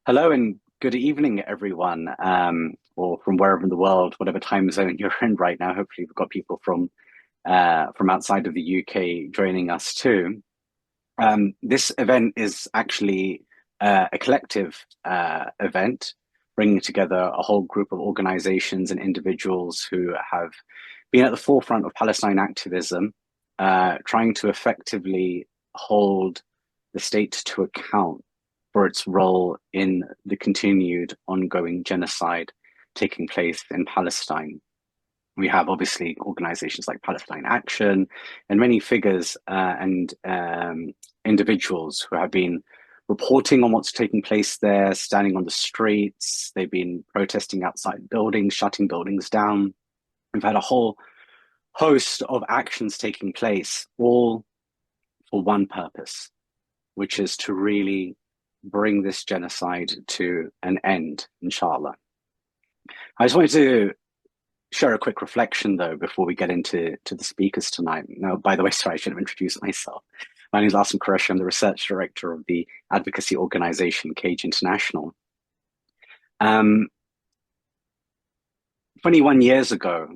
Hello and good evening, everyone, or from wherever in the world, whatever time zone you're in right now. Hopefully, we've got people from outside of the UK joining us too. This event is actually a collective event, bringing together a whole group of organizations and individuals who have been at the forefront of Palestine activism, trying to effectively hold the state to account for its role in the continued ongoing genocide taking place in Palestine. We have obviously organizations like Palestine Action and many figures and individuals who have been reporting on what's taking place there, standing on the streets. They've been protesting outside buildings, shutting buildings down. We've had a whole host of actions taking place, all for one purpose, which is to really bring this genocide to an end, inshallah. I just wanted to share a quick reflection, though, before we get into the speakers tonight. Now, by the way, sorry, I should have introduced myself. My name is Asim. I'm the research director of the advocacy organization Cage International. 21 years ago,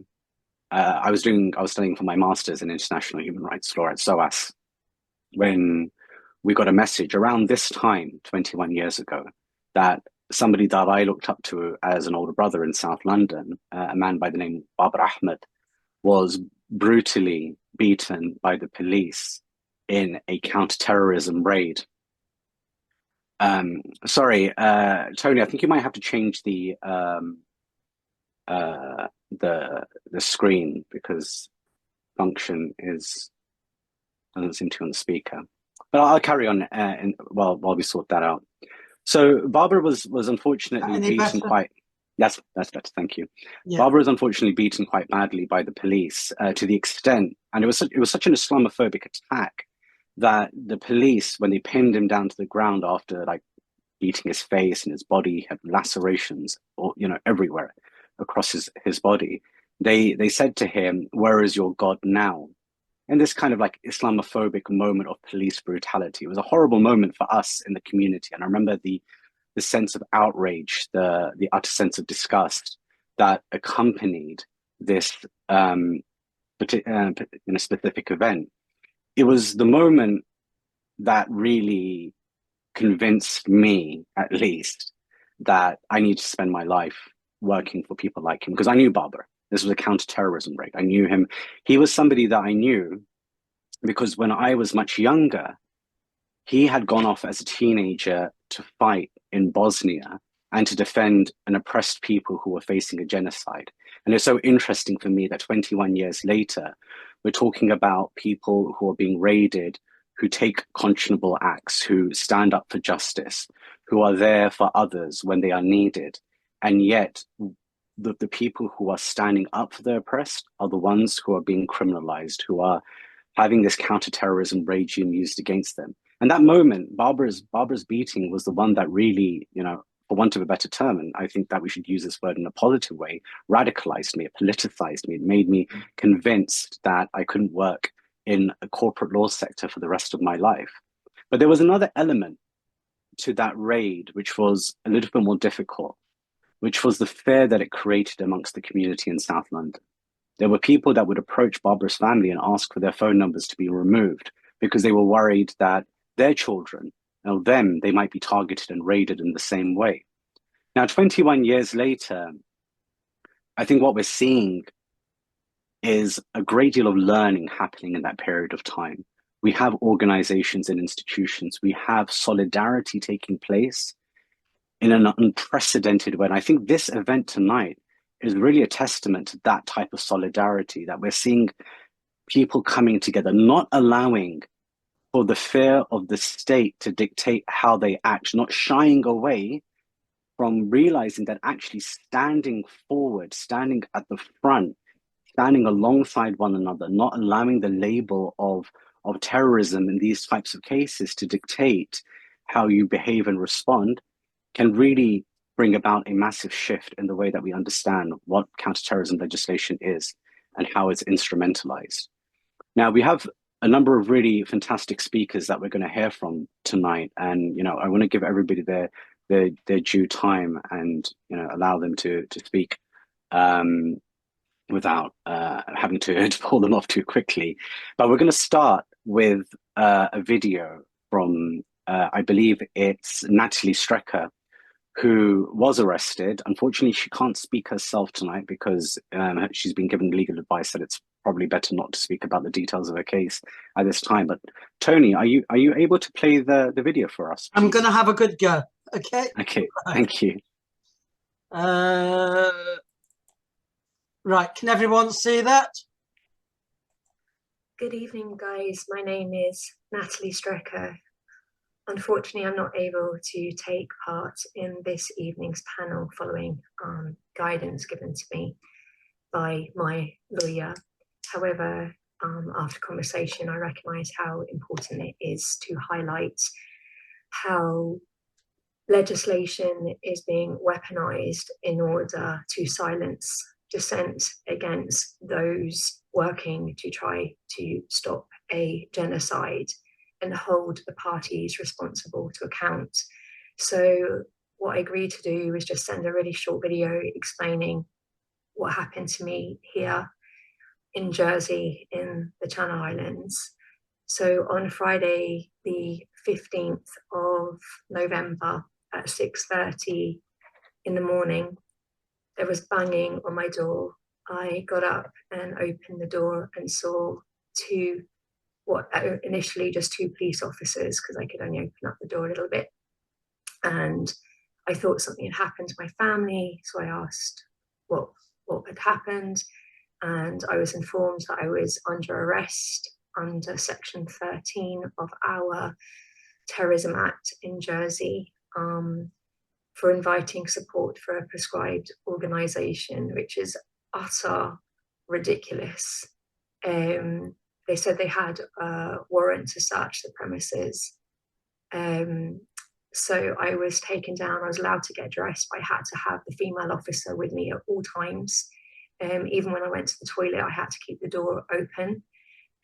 I was studying for my master's in international human rights law at SOAS when we got a message around this time, 21 years ago, that somebody that I looked up to as an older brother in South London, a man by the name of Babar Ahmed, was brutally beaten by the police in a counter-terrorism raid. Sorry, Tony, I think you might have to change the screen because function doesn't seem to be on the speaker. But I'll carry on while we sort that out. So Barbara was unfortunately beaten quite. That's better. Thank you. Yeah. Barbara was unfortunately beaten quite badly by the police to the extent, and it was such an Islamophobic attack that the police, when they pinned him down to the ground after like beating his face and his body had lacerations, or everywhere across his body, they said to him, "Where is your God now?" In this kind of like Islamophobic moment of police brutality. It was a horrible moment for us in the community. And I remember the sense of outrage, the utter sense of disgust that accompanied this specific event. It was the moment that really convinced me, at least, that I need to spend my life working for people like him, because I knew Barbara. This was a counter-terrorism raid. I knew him. He was somebody that I knew because when I was much younger, he had gone off as a teenager to fight in Bosnia and to defend an oppressed people who were facing a genocide. And it's so interesting for me that 21 years later, we're talking about people who are being raided, who take conscionable acts, who stand up for justice, who are there for others when they are needed. And yet, the people who are standing up for the oppressed are the ones who are being criminalized, who are having this counter-terrorism regime used against them. And that moment, Barbara's beating was the one that really, for want of a better term, and I think that we should use this word in a positive way, radicalized me, it politicized me, it made me convinced that I couldn't work in a corporate law sector for the rest of my life. But there was another element to that raid, which was a little bit more difficult, which was the fear that it created amongst the community in South London. There were people that would approach Barbara's family and ask for their phone numbers to be removed because they were worried that their children, they might be targeted and raided in the same way. Now, 21 years later, I think what we're seeing is a great deal of learning happening in that period of time. We have organizations and institutions. We have solidarity taking place in an unprecedented way. And I think this event tonight is really a testament to that type of solidarity, that we're seeing people coming together, not allowing for the fear of the state to dictate how they act, not shying away from realizing that actually standing forward, standing at the front, standing alongside one another, not allowing the label of terrorism in these types of cases to dictate how you behave and respond, can really bring about a massive shift in the way that we understand what counterterrorism legislation is and how it's instrumentalized. Now, we have a number of really fantastic speakers that we're going to hear from tonight. And, I want to give everybody their their due time and allow them to speak um, without having to pull them off too quickly. But we're going to start with a video from I believe it's Natalie Strecker, who was arrested. Unfortunately, she can't speak herself tonight because she's been given legal advice that it's probably better not to speak about the details of her case at this time. But Tony, are you able to play the video for us, please? I'm going to have a good go. Okay. Okay. Thank you. Right. Can everyone see that? Good evening, guys. My name is Natalie Strecker. Unfortunately, I'm not able to take part in this evening's panel following guidance given to me by my lawyer. However, after conversation, I recognise how important it is to highlight how legislation is being weaponised in order to silence dissent against those working to try to stop a genocide and hold the parties responsible to account. So what I agreed to do was just send a really short video explaining what happened to me here in Jersey in the Channel Islands. So on Friday, the 15th of November at 6:30 in the morning, there was banging on my door. I got up and opened the door and saw initially just two police officers, because I could only open up the door a little bit. And I thought something had happened to my family. So I asked what had happened. And I was informed that I was under arrest under Section 13 of our Terrorism Act in Jersey for inviting support for a prescribed organisation, which is utter ridiculous. They said they had a warrant to search the premises. So I was taken down. I was allowed to get dressed, but I had to have the female officer with me at all times. Even when I went to the toilet, I had to keep the door open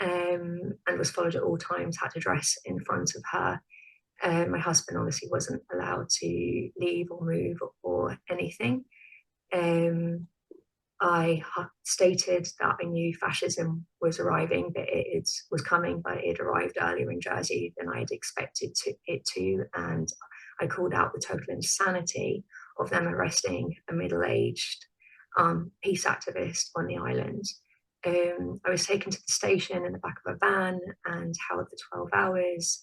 and was followed at all times, had to dress in front of her. My husband obviously wasn't allowed to leave or move or anything. I stated that I knew fascism was arriving, but it was coming, but it arrived earlier in Jersey than I had expected it to. And I called out the total insanity of them arresting a middle-aged peace activist on the island. I was taken to the station in the back of a van and held for 12 hours,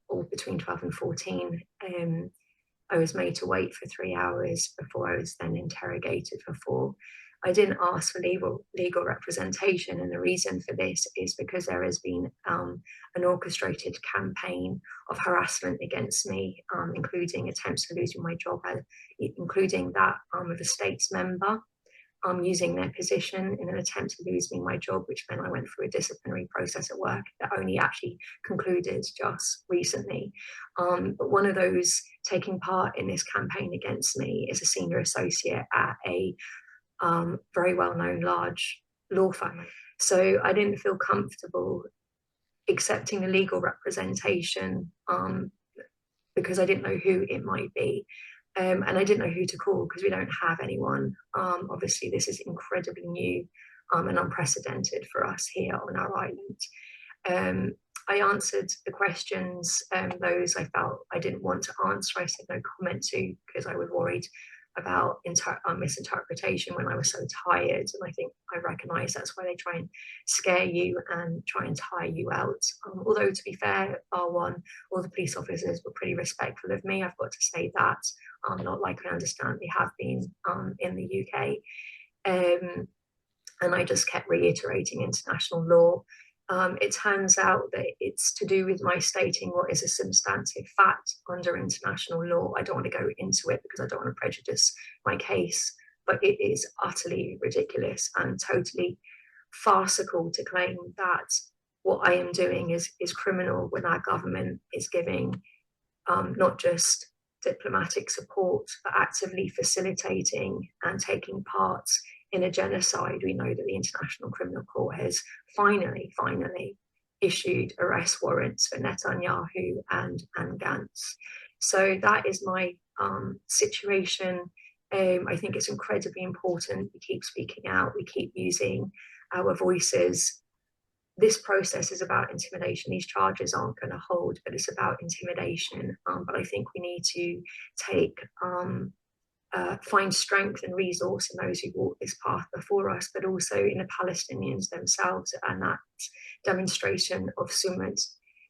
or between 12 and 14. I was made to wait for 3 hours before I was then interrogated for 4. I didn't ask for legal representation, and the reason for this is because there has been an orchestrated campaign of harassment against me, including attempts of losing my job, including that of a states member using their position in an attempt to lose me my job, which meant I went through a disciplinary process at work that only actually concluded just recently. But one of those taking part in this campaign against me is a senior associate at a very well-known large law firm. So I didn't feel comfortable accepting the legal representation because I didn't know who it might be. And I didn't know who to call because we don't have anyone. Obviously, this is incredibly new and unprecedented for us here on our island. I answered the questions, those I felt I didn't want to answer. I said no comment to because I was worried about misinterpretation when I was so tired. And I think I recognise that's why they try and scare you and try and tire you out. Although, to be fair, R1, all the police officers were pretty respectful of me. I've got to say that. Not like I understand they have been in the UK. And I just kept reiterating international law. It turns out that it's to do with my stating what is a substantive fact under international law. I don't want to go into it because I don't want to prejudice my case, but it is utterly ridiculous and totally farcical to claim that what I am doing is criminal when our government is giving not just diplomatic support, but actively facilitating and taking part in a genocide. We know that the International Criminal Court has finally issued arrest warrants for Netanyahu and Gantz. So that is my situation. I think it's incredibly important we keep speaking out, we keep using our voices. This process is about intimidation. These charges aren't going to hold, but it's about intimidation. But I think we need to take find strength and resource in those who walk this path before us, but also in the Palestinians themselves and that demonstration of sumud.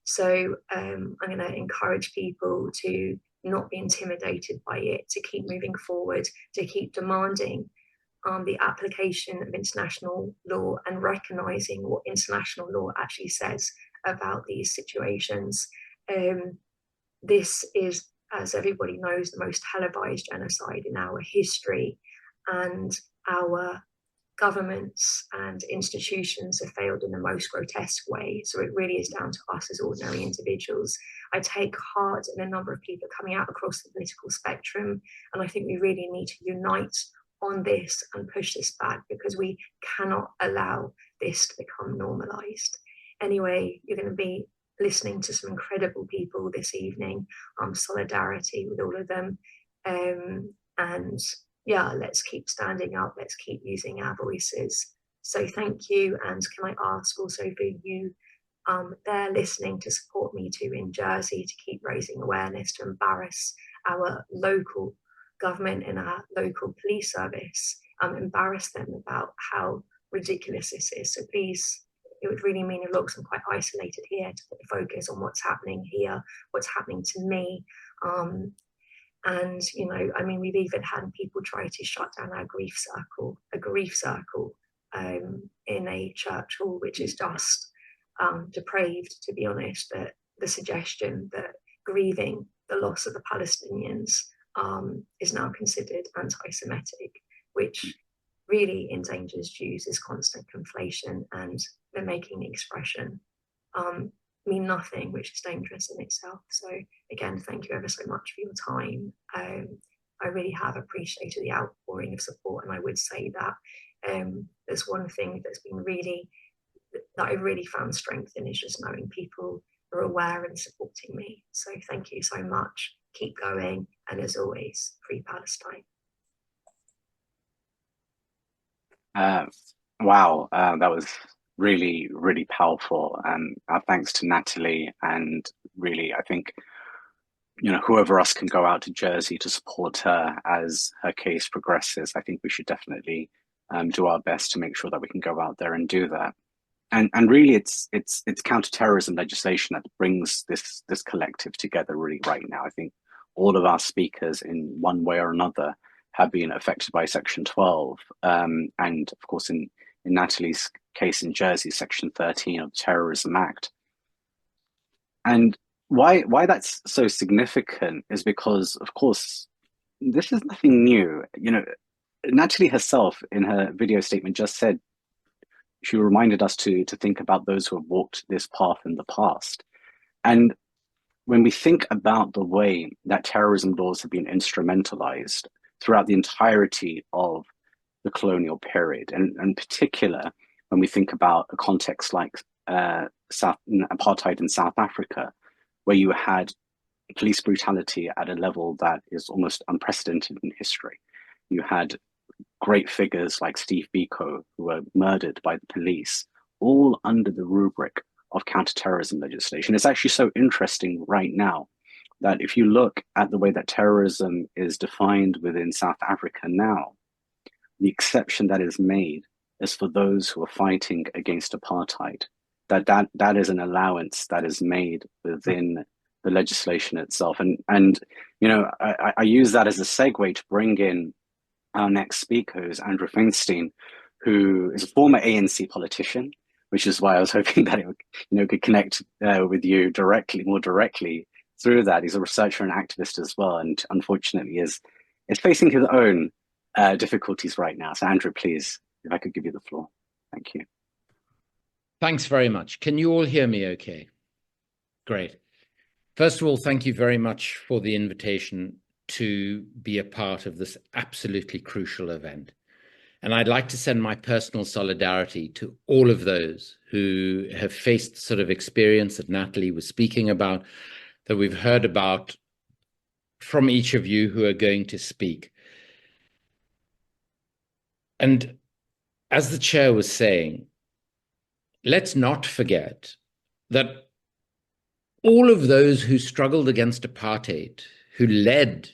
So I'm going to encourage people to not be intimidated by it, to keep moving forward, to keep demanding the application of international law and recognizing what international law actually says about these situations. This is, as everybody knows, the most televised genocide in our history, and our governments and institutions have failed in the most grotesque way. So it really is down to us as ordinary individuals. I take heart in a number of people coming out across the political spectrum, and I think we really need to unite on this and push this back, because we cannot allow this to become normalized. Anyway, you're going to be listening to some incredible people this evening. Solidarity with all of them. And yeah, let's keep standing up. Let's keep using our voices. So thank you. And can I ask also for you there listening to support me too in Jersey, to keep raising awareness, to embarrass our local government and our local police service, embarrass them about how ridiculous this is. So please, it would really mean a lot, because I'm quite isolated here, to put the focus on what's happening here, what's happening to me. And, you know, I mean, we've even had people try to shut down our grief circle in a church hall, which is just depraved, to be honest. That the suggestion that grieving the loss of the Palestinians is now considered anti-Semitic, which really endangers Jews, is constant conflation, and they're making the expression mean nothing, which is dangerous in itself. So again, thank you ever so much for your time. I really have appreciated the outpouring of support, and I would say that there's one thing that's been really, that I really found strength in, is just knowing people are aware and supporting me. So thank you so much. Keep going, and as always, free Palestine. Wow, that was really, really powerful. And our thanks to Natalie. And really, I think, you know, whoever else can go out to Jersey to support her as her case progresses, I think we should definitely do our best to make sure that we can go out there and do that. And really, it's counterterrorism legislation that brings this collective together really right now. I think all of our speakers, in one way or another, have been affected by Section 12, and of course, in Natalie's case in Jersey, Section 13 of the Terrorism Act. And why that's so significant is because, of course, this is nothing new. You know, Natalie herself, in her video statement, just said, she reminded us to think about those who have walked this path in the past. And when we think about the way that terrorism laws have been instrumentalized throughout the entirety of the colonial period, and in particular, when we think about a context like apartheid in South Africa, where you had police brutality at a level that is almost unprecedented in history. You had great figures like Steve Biko, who were murdered by the police, all under the rubric of counterterrorism legislation. It's actually so interesting right now that if you look at the way that terrorism is defined within South Africa now, the exception that is made is for those who are fighting against apartheid. That is an allowance that is made within the legislation itself. And you know, I use that as a segue to bring in our next speaker, who's Andrew Feinstein, who is a former ANC politician, which is why I was hoping that it could connect with you more directly through that. He's a researcher and activist as well, and unfortunately is facing his own difficulties right now. So Andrew, please, if I could give you the floor. Thank you. Thanks very much. Can you all hear me okay? Great. First of all, thank you very much for the invitation to be a part of this absolutely crucial event. And I'd like to send my personal solidarity to all of those who have faced the sort of experience that Natalie was speaking about, that we've heard about from each of you who are going to speak. And as the chair was saying, let's not forget that all of those who struggled against apartheid, who led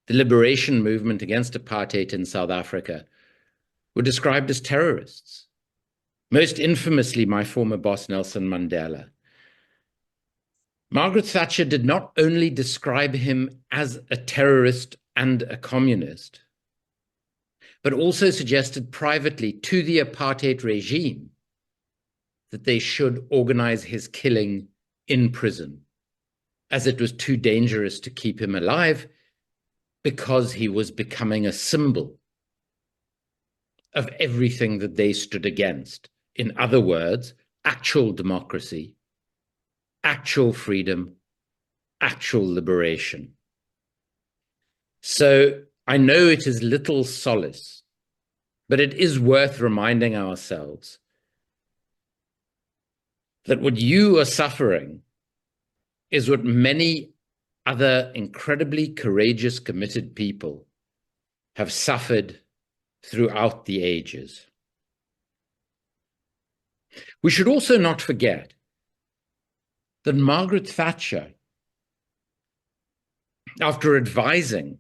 the liberation movement against apartheid in South Africa, were described as terrorists. Most infamously, my former boss, Nelson Mandela. Margaret Thatcher did not only describe him as a terrorist and a communist, but also suggested privately to the apartheid regime that they should organize his killing in prison, as it was too dangerous to keep him alive because he was becoming a symbol of everything that they stood against. In other words, actual democracy, actual freedom, actual liberation. So I know it is little solace, but it is worth reminding ourselves that what you are suffering is what many other incredibly courageous, committed people have suffered throughout the ages. We should also not forget that Margaret Thatcher, after advising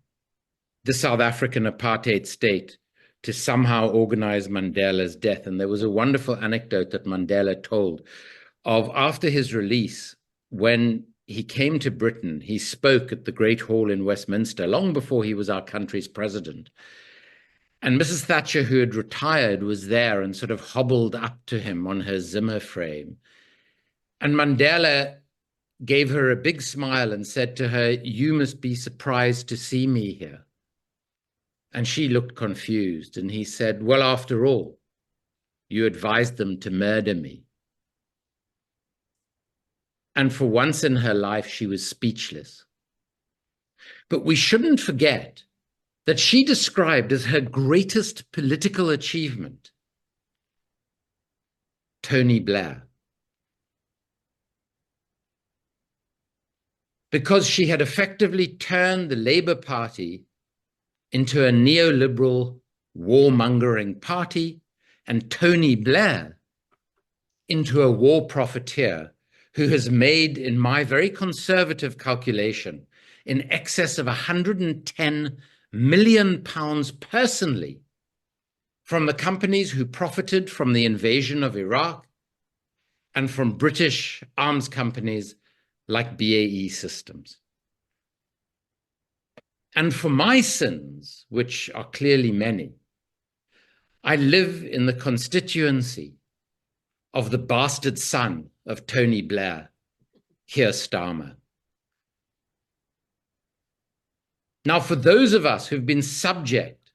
the South African apartheid state to somehow organize Mandela's death, and there was a wonderful anecdote that Mandela told of after his release, when he came to Britain, he spoke at the Great Hall in Westminster long before he was our country's president. And Mrs. Thatcher, who had retired, was there and sort of hobbled up to him on her Zimmer frame. And Mandela gave her a big smile and said to her, "You must be surprised to see me here." And she looked confused. And he said, "Well, after all, you advised them to murder me." And for once in her life, she was speechless. But we shouldn't forget that she described as her greatest political achievement Tony Blair, because she had effectively turned the Labour Party into a neoliberal warmongering party, and Tony Blair into a war profiteer who has made, in my very conservative calculation, in excess of £110 million personally from the companies who profited from the invasion of Iraq and from British arms companies like BAE Systems. And for my sins, which are clearly many, I live in the constituency of the bastard son of Tony Blair, Keir Starmer. Now, for those of us who've been subject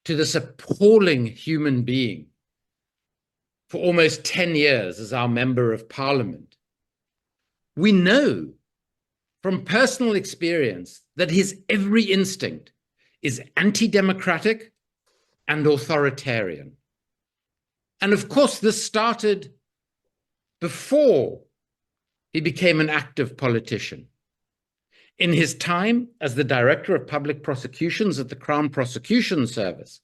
to this appalling human being for almost 10 years as our member of parliament, we know from personal experience that his every instinct is anti-democratic and authoritarian. And of course, this started before he became an active politician. In his time as the Director of Public Prosecutions at the Crown Prosecution Service,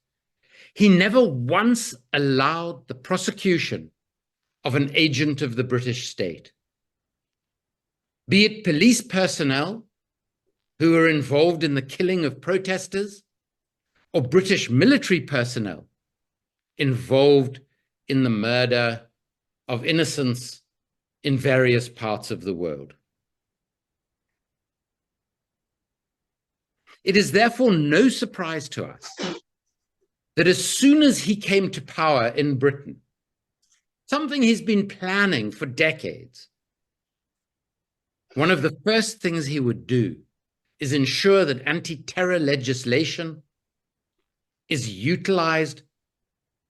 he never once allowed the prosecution of an agent of the British state, be it police personnel who were involved in the killing of protesters, or British military personnel involved in the murder of innocents in various parts of the world. It is therefore no surprise to us that as soon as he came to power in Britain, something he's been planning for decades, one of the first things he would do is ensure that anti-terror legislation is utilized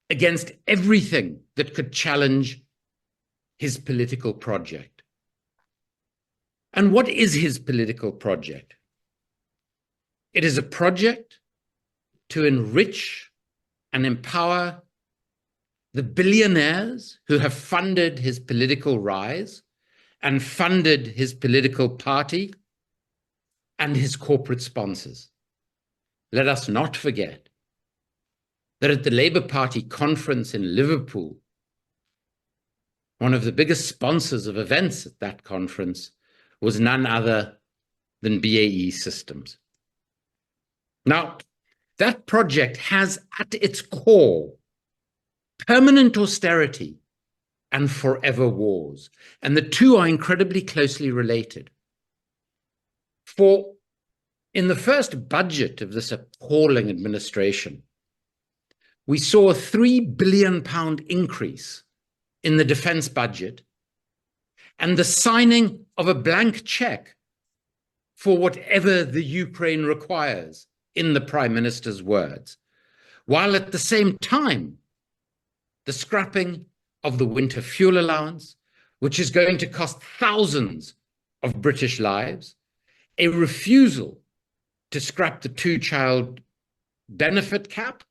against everything that could challenge his political project. And what is his political project? It is a project to enrich and empower the billionaires who have funded his political rise and funded his political party, and his corporate sponsors. Let us not forget that at the Labour Party conference in Liverpool, one of the biggest sponsors of events at that conference was none other than BAE Systems. Now, that project has at its core permanent austerity and forever wars, and the two are incredibly closely related. For in the first budget of this appalling administration, we saw a £3 billion increase in the defense budget and the signing of a blank check for whatever the Ukraine requires, in the Prime Minister's words, while at the same time, the scrapping of the winter fuel allowance, which is going to cost thousands of British lives, a refusal to scrap the two-child benefit cap,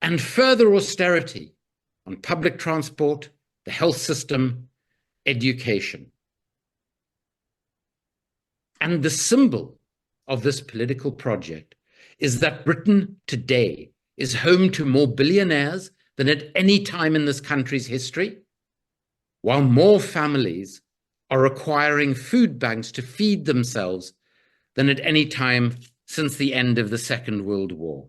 and further austerity on public transport, the health system, education. And the symbol of this political project is that Britain today is home to more billionaires than at any time in this country's history, while more families are requiring food banks to feed themselves than at any time since the end of the Second World War.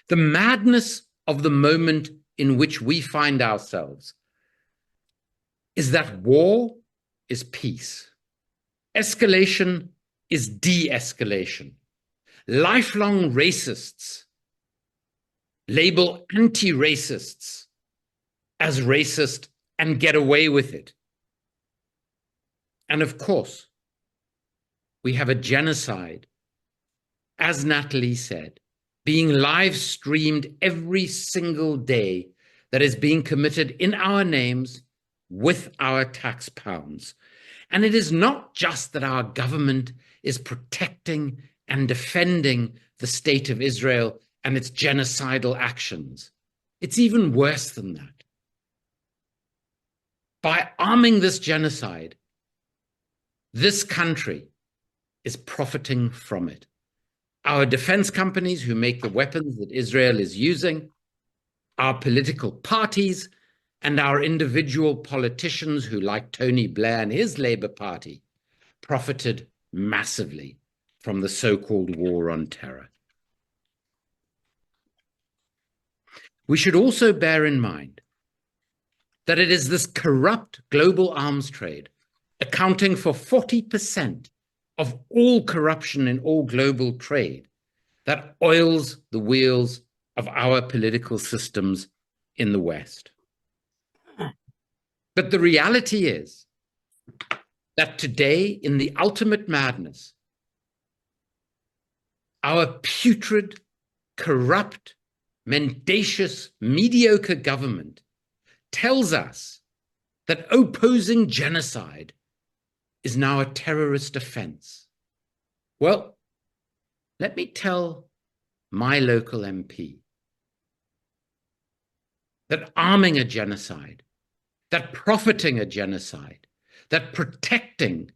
The madness of the moment in which we find ourselves is that war is peace. Escalation is de-escalation. Lifelong racists label anti-racists as racist and get away with it. And of course, we have a genocide, as Natalie said, being live streamed every single day that is being committed in our names with our tax pounds. And it is not just that our government is protecting and defending the state of Israel and its genocidal actions. It's even worse than that. By arming this genocide, this country is profiting from it. Our defense companies who make the weapons that Israel is using, our political parties, and our individual politicians who, like Tony Blair and his Labour Party, profited massively from the so-called war on terror. We should also bear in mind that it is this corrupt global arms trade, accounting for 40% of all corruption in all global trade, that oils the wheels of our political systems in the West. But the reality is that today, in the ultimate madness, our putrid, corrupt, mendacious, mediocre government tells us that opposing genocide is now a terrorist offense. Well, let me tell my local MP that arming a genocide, that profiting a genocide, that protecting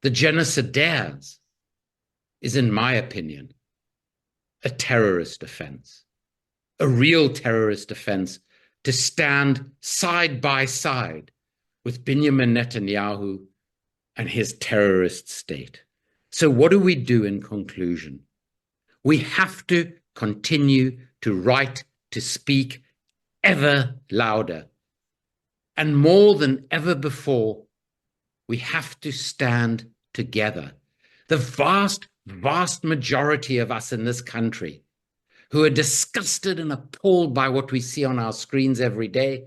the genocidaires is, in my opinion, a terrorist offense, a real terrorist offense to stand side by side with Benjamin Netanyahu and his terrorist state. So what do we do in conclusion? We have to continue to write, to speak ever louder. And more than ever before, we have to stand together. The vast, vast majority of us in this country who are disgusted and appalled by what we see on our screens every day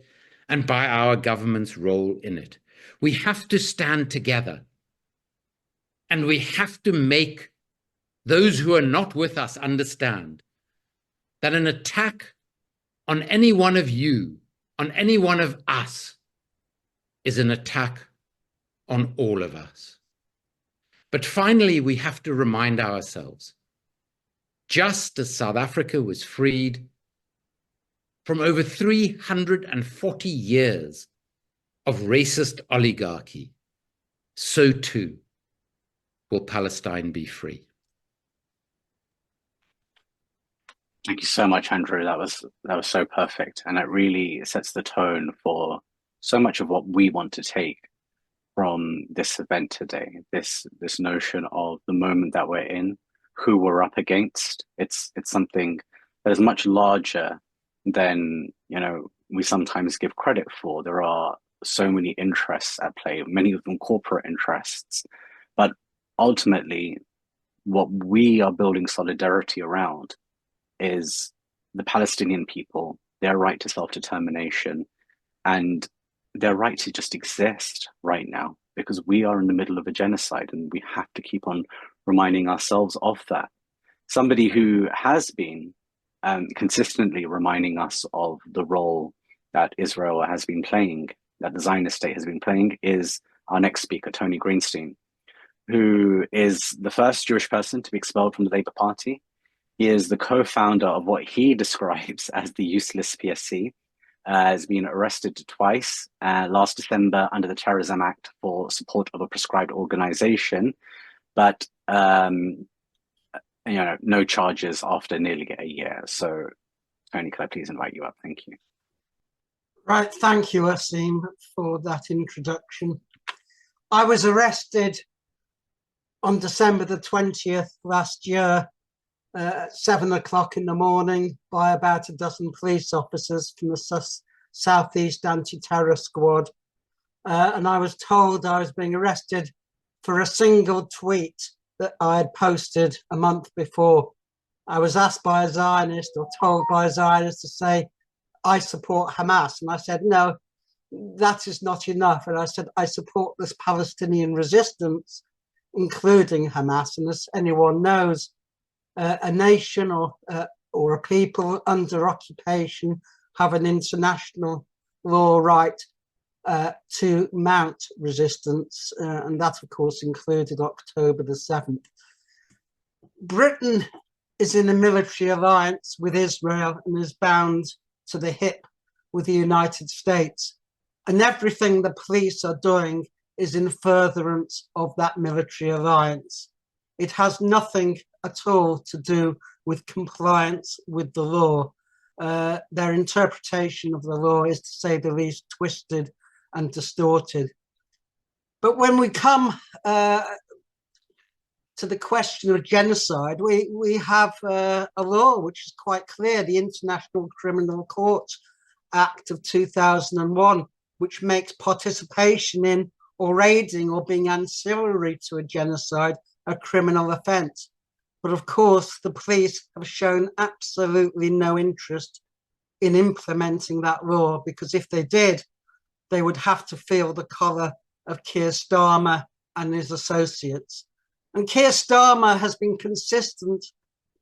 and by our government's role in it. We have to stand together, and we have to make those who are not with us understand that an attack on any one of you, on any one of us, is an attack on all of us. But finally, we have to remind ourselves, just as South Africa was freed from over 340 years of racist oligarchy, so too will Palestine be free. Thank you so much, Andrew. That was so perfect, and it really sets the tone for so much of what we want to take from this event today. This notion of the moment that we're in, who we're up against. It's something that is much larger than we sometimes give credit for. There are so many interests at play, many of them corporate interests, but ultimately, what we are building solidarity around is the Palestinian people, their right to self-determination, and their right to just exist right now, because we are in the middle of a genocide and we have to keep on reminding ourselves of that. Somebody who has been consistently reminding us of the role that Israel has been playing, that the Zionist state has been playing, is our next speaker, Tony Greenstein, who is the first Jewish person to be expelled from the Labour Party. He is the co-founder of what he describes as the useless PSC, has been arrested twice, last December under the Terrorism Act for support of a prescribed organization, but no charges after nearly a year. So, Tony, could I please invite you up? Thank you. Right, thank you, Asim, for that introduction. I was arrested on December the 20th last year, at 7 o'clock in the morning by about a dozen police officers from the Southeast Anti-Terror Squad. And I was told I was being arrested for a single tweet that I had posted a month before. I was asked by a Zionist, or told by a Zionist, to say, I support Hamas. And I said, no, that is not enough. And I said, I support this Palestinian resistance, including Hamas. And as anyone knows, a nation or a people under occupation have an international law right to mount resistance, and that, of course, included October the 7th. Britain is in a military alliance with Israel and is bound to the hip with the United States, and everything the police are doing is in furtherance of that military alliance. It has nothing at all to do with compliance with the law. Their interpretation of the law is, to say the least, twisted and distorted. But when we come to the question of genocide, we have a law which is quite clear, the International Criminal Court Act of 2001, which makes participation in or aiding or being ancillary to a genocide a criminal offence. But of course, the police have shown absolutely no interest in implementing that law, because if they did, they would have to feel the collar of Keir Starmer and his associates. And Keir Starmer has been consistent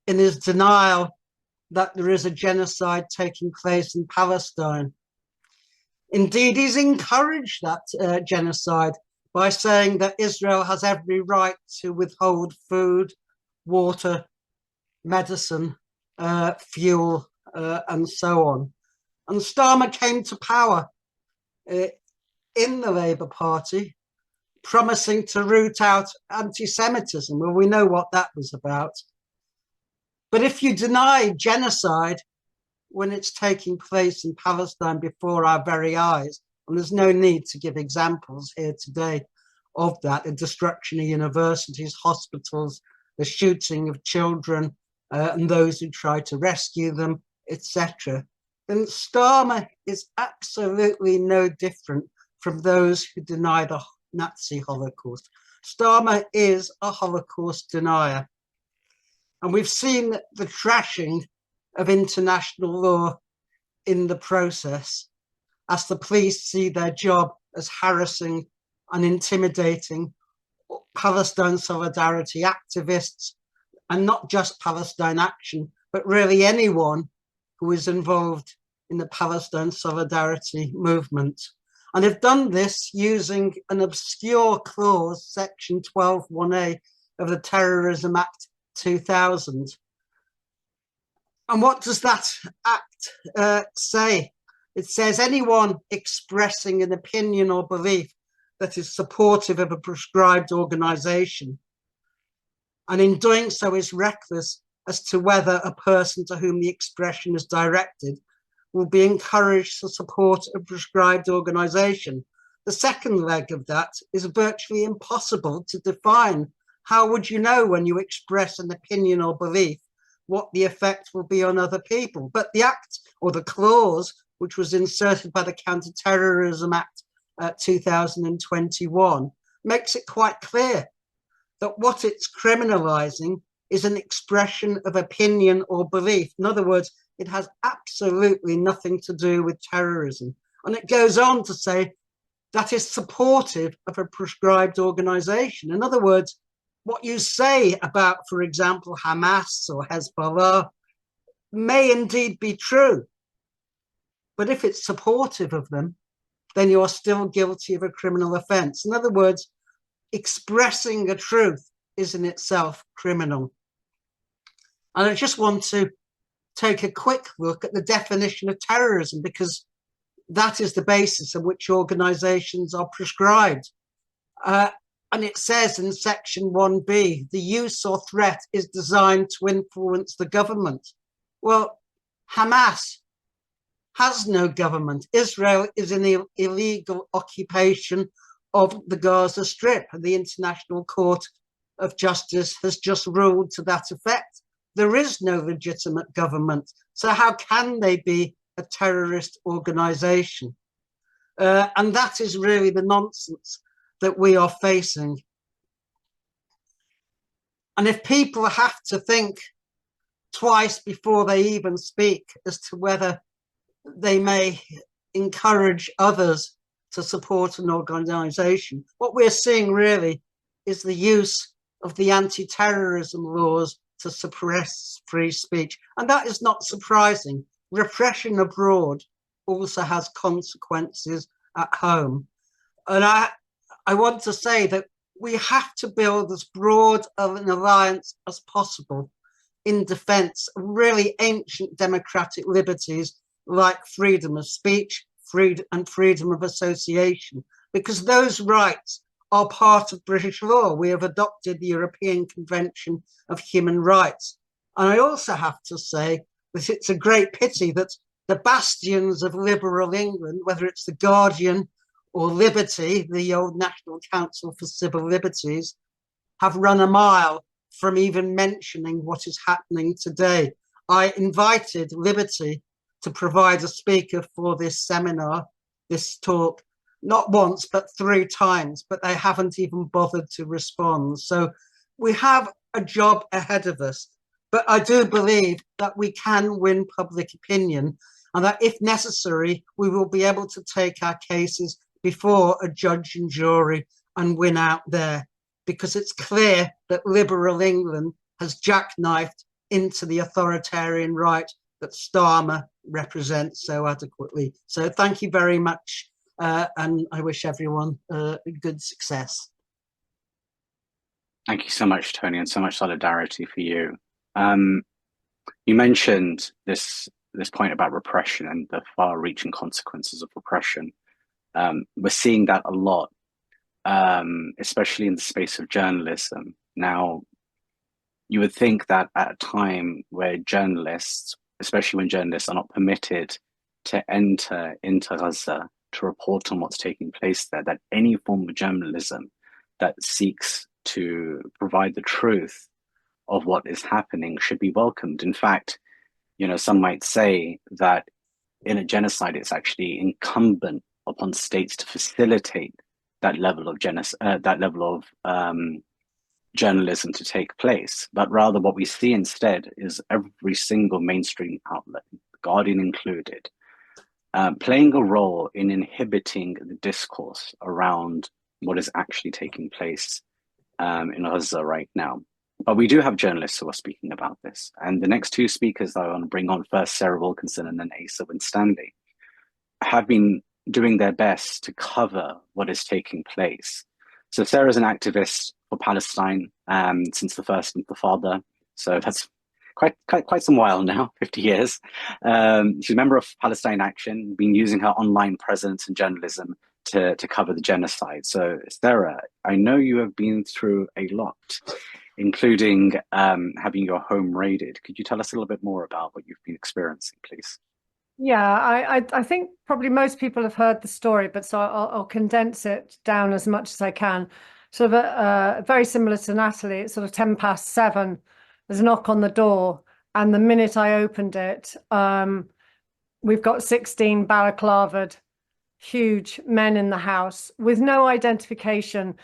in his denial that there is a genocide taking place in Palestine. Indeed, he's encouraged that genocide by saying that Israel has every right to withhold food, water, medicine, fuel, and so on. And Starmer came to power in the Labour Party, promising to root out anti-Semitism. Well, we know what that was about. But if you deny genocide when it's taking place in Palestine before our very eyes, and there's no need to give examples here today of that, the destruction of universities, hospitals, the shooting of children and those who try to rescue them, etc., then Starmer is absolutely no different from those who deny the Nazi Holocaust. Starmer is a Holocaust denier. And we've seen the trashing of international law in the process, as the police see their job as harassing and intimidating Palestine solidarity activists, and not just Palestine Action, but really anyone who is involved in the Palestine solidarity movement. And they've done this using an obscure clause, section 12(1)(a) of the Terrorism Act 2000. And what does that act say? It says anyone expressing an opinion or belief that is supportive of a prescribed organisation, and in doing so is reckless as to whether a person to whom the expression is directed will be encouraged to support a prescribed organisation. The second leg of that is virtually impossible to define. How would you know when you express an opinion or belief what the effect will be on other people? But the act, or the clause, which was inserted by the Counter-Terrorism Act 2021, makes it quite clear that what it's criminalising is an expression of opinion or belief. In other words, it has absolutely nothing to do with terrorism. And it goes on to say that is supportive of a prescribed organisation. In other words, what you say about, for example, Hamas or Hezbollah may indeed be true. But if it's supportive of them, then you're still guilty of a criminal offence. In other words, expressing a truth is in itself criminal. And I just want to take a quick look at the definition of terrorism, because that is the basis on which organisations are prescribed. And it says in section 1B, the use or threat is designed to influence the government. Well, Hamas has no government. Israel is in the illegal occupation of the Gaza Strip, and the International Court of Justice has just ruled to that effect. There is no legitimate government. So how can they be a terrorist organisation? And that is really the nonsense that we are facing. And if people have to think twice before they even speak as to whether they may encourage others to support an organisation, what we're seeing really is the use of the anti-terrorism laws to suppress free speech. And that is not surprising. Repression abroad also has consequences at home. And I want to say that we have to build as broad of an alliance as possible in defence of really ancient democratic liberties like freedom of speech, freedom of association, because those rights are part of British law. We have adopted the European Convention of Human Rights. And I also have to say that it's a great pity that the bastions of liberal England, whether it's The Guardian or Liberty, the old National Council for Civil Liberties, have run a mile from even mentioning what is happening today. I invited Liberty to provide a speaker for this seminar, this talk, not once, but 3 times, but they haven't even bothered to respond. So we have a job ahead of us, but I do believe that we can win public opinion, and that if necessary, we will be able to take our cases before a judge and jury and win out there, because it's clear that liberal England has jackknifed into the authoritarian right that Starmer represents so adequately. So thank you very much, and I wish everyone good success. Thank you so much, Tony, and so much solidarity for you. You mentioned this point about repression and the far-reaching consequences of repression. We're seeing that a lot, especially in the space of journalism. Now, you would think that at a time where journalists, especially when journalists are not permitted to enter into Gaza to report on what's taking place there, that any form of journalism that seeks to provide the truth of what is happening should be welcomed. In fact, you know, some might say that in a genocide, it's actually incumbent upon states to facilitate that level of journalism to take place. But rather what we see instead is every single mainstream outlet, The Guardian included, playing a role in inhibiting the discourse around what is actually taking place in Gaza right now. But we do have journalists who are speaking about this. And the next 2 speakers that I want to bring on, first Sarah Wilkinson and then Asa Winstanley, have been doing their best to cover what is taking place. So Sarah's an activist for Palestine since the first Intifada. So that's quite some while now, 50 years. She's a member of Palestine Action, been using her online presence and journalism to cover the genocide. So, Sarah, I know you have been through a lot, including having your home raided. Could you tell us a little bit more about what you've been experiencing, please? Yeah, I think probably most people have heard the story, but so I'll condense it down as much as I can. Sort of very similar to Natalie, it's sort of 7:10. There's a knock on the door, and the minute I opened it, we've got 16 balaclavaed, huge men in the house with no identification.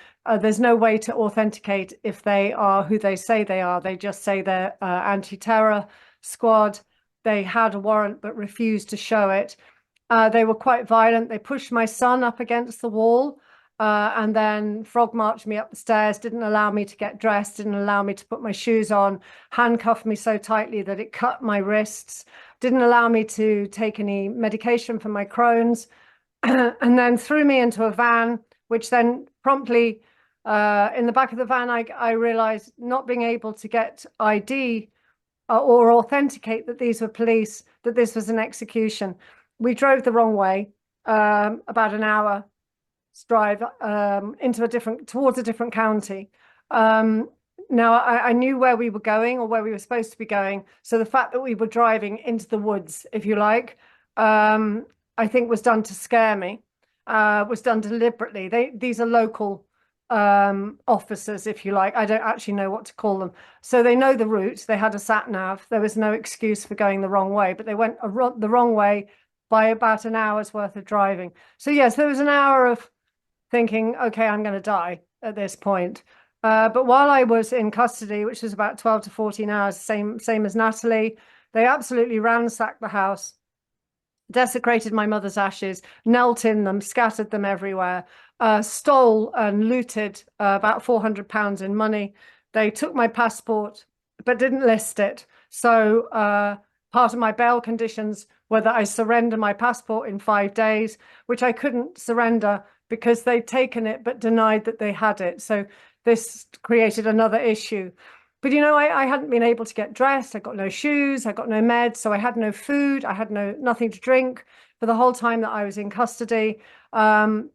There's no way to authenticate if they are who they say they are. They just say they're anti-terror squad. They had a warrant but refused to show it. They were quite violent. They pushed my son up against the wall and then frog marched me up the stairs, didn't allow me to get dressed, didn't allow me to put my shoes on, handcuffed me so tightly that it cut my wrists, didn't allow me to take any medication for my Crohn's, and then threw me into a van, which then promptly, in the back of the van, I realized not being able to get ID or authenticate that these were police, that this was an execution. We drove the wrong way, about an hour's drive towards a different county. Now I knew where we were going or where we were supposed to be going. So the fact that we were driving into the woods, if you like, I think was done to scare me, was done deliberately. These are local officers, if you like. I don't actually know what to call them. So they know the route. They had a sat nav. There was no excuse for going the wrong way, but they went the wrong way by about an hour's worth of driving. So yes, there was an hour of thinking, okay, I'm going to die at this point. But while I was in custody, which was about 12 to 14 hours, same as Natalie, they absolutely ransacked the house, desecrated my mother's ashes, knelt in them, scattered them everywhere, stole and looted about £400 in money. They took my passport, but didn't list it. So part of my bail conditions were that I surrender my passport in 5 days, which I couldn't surrender because they'd taken it, but denied that they had it. So this created another issue. But, you know, I hadn't been able to get dressed. I got no shoes. I got no meds. So I had no food. I had nothing to drink for the whole time that I was in custody,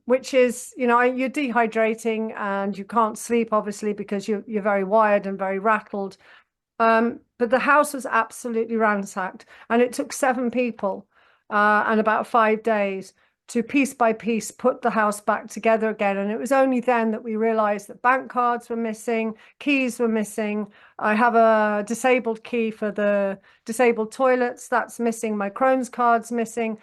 which is, you know, you're dehydrating and you can't sleep, obviously, because you're very wired and very rattled. But the house was absolutely ransacked. And it took 7 people and about 5 days to piece by piece put the house back together again. And it was only then that we realized that bank cards were missing, keys were missing. I have a disabled key for the disabled toilets, that's missing. My Crohn's card's missing.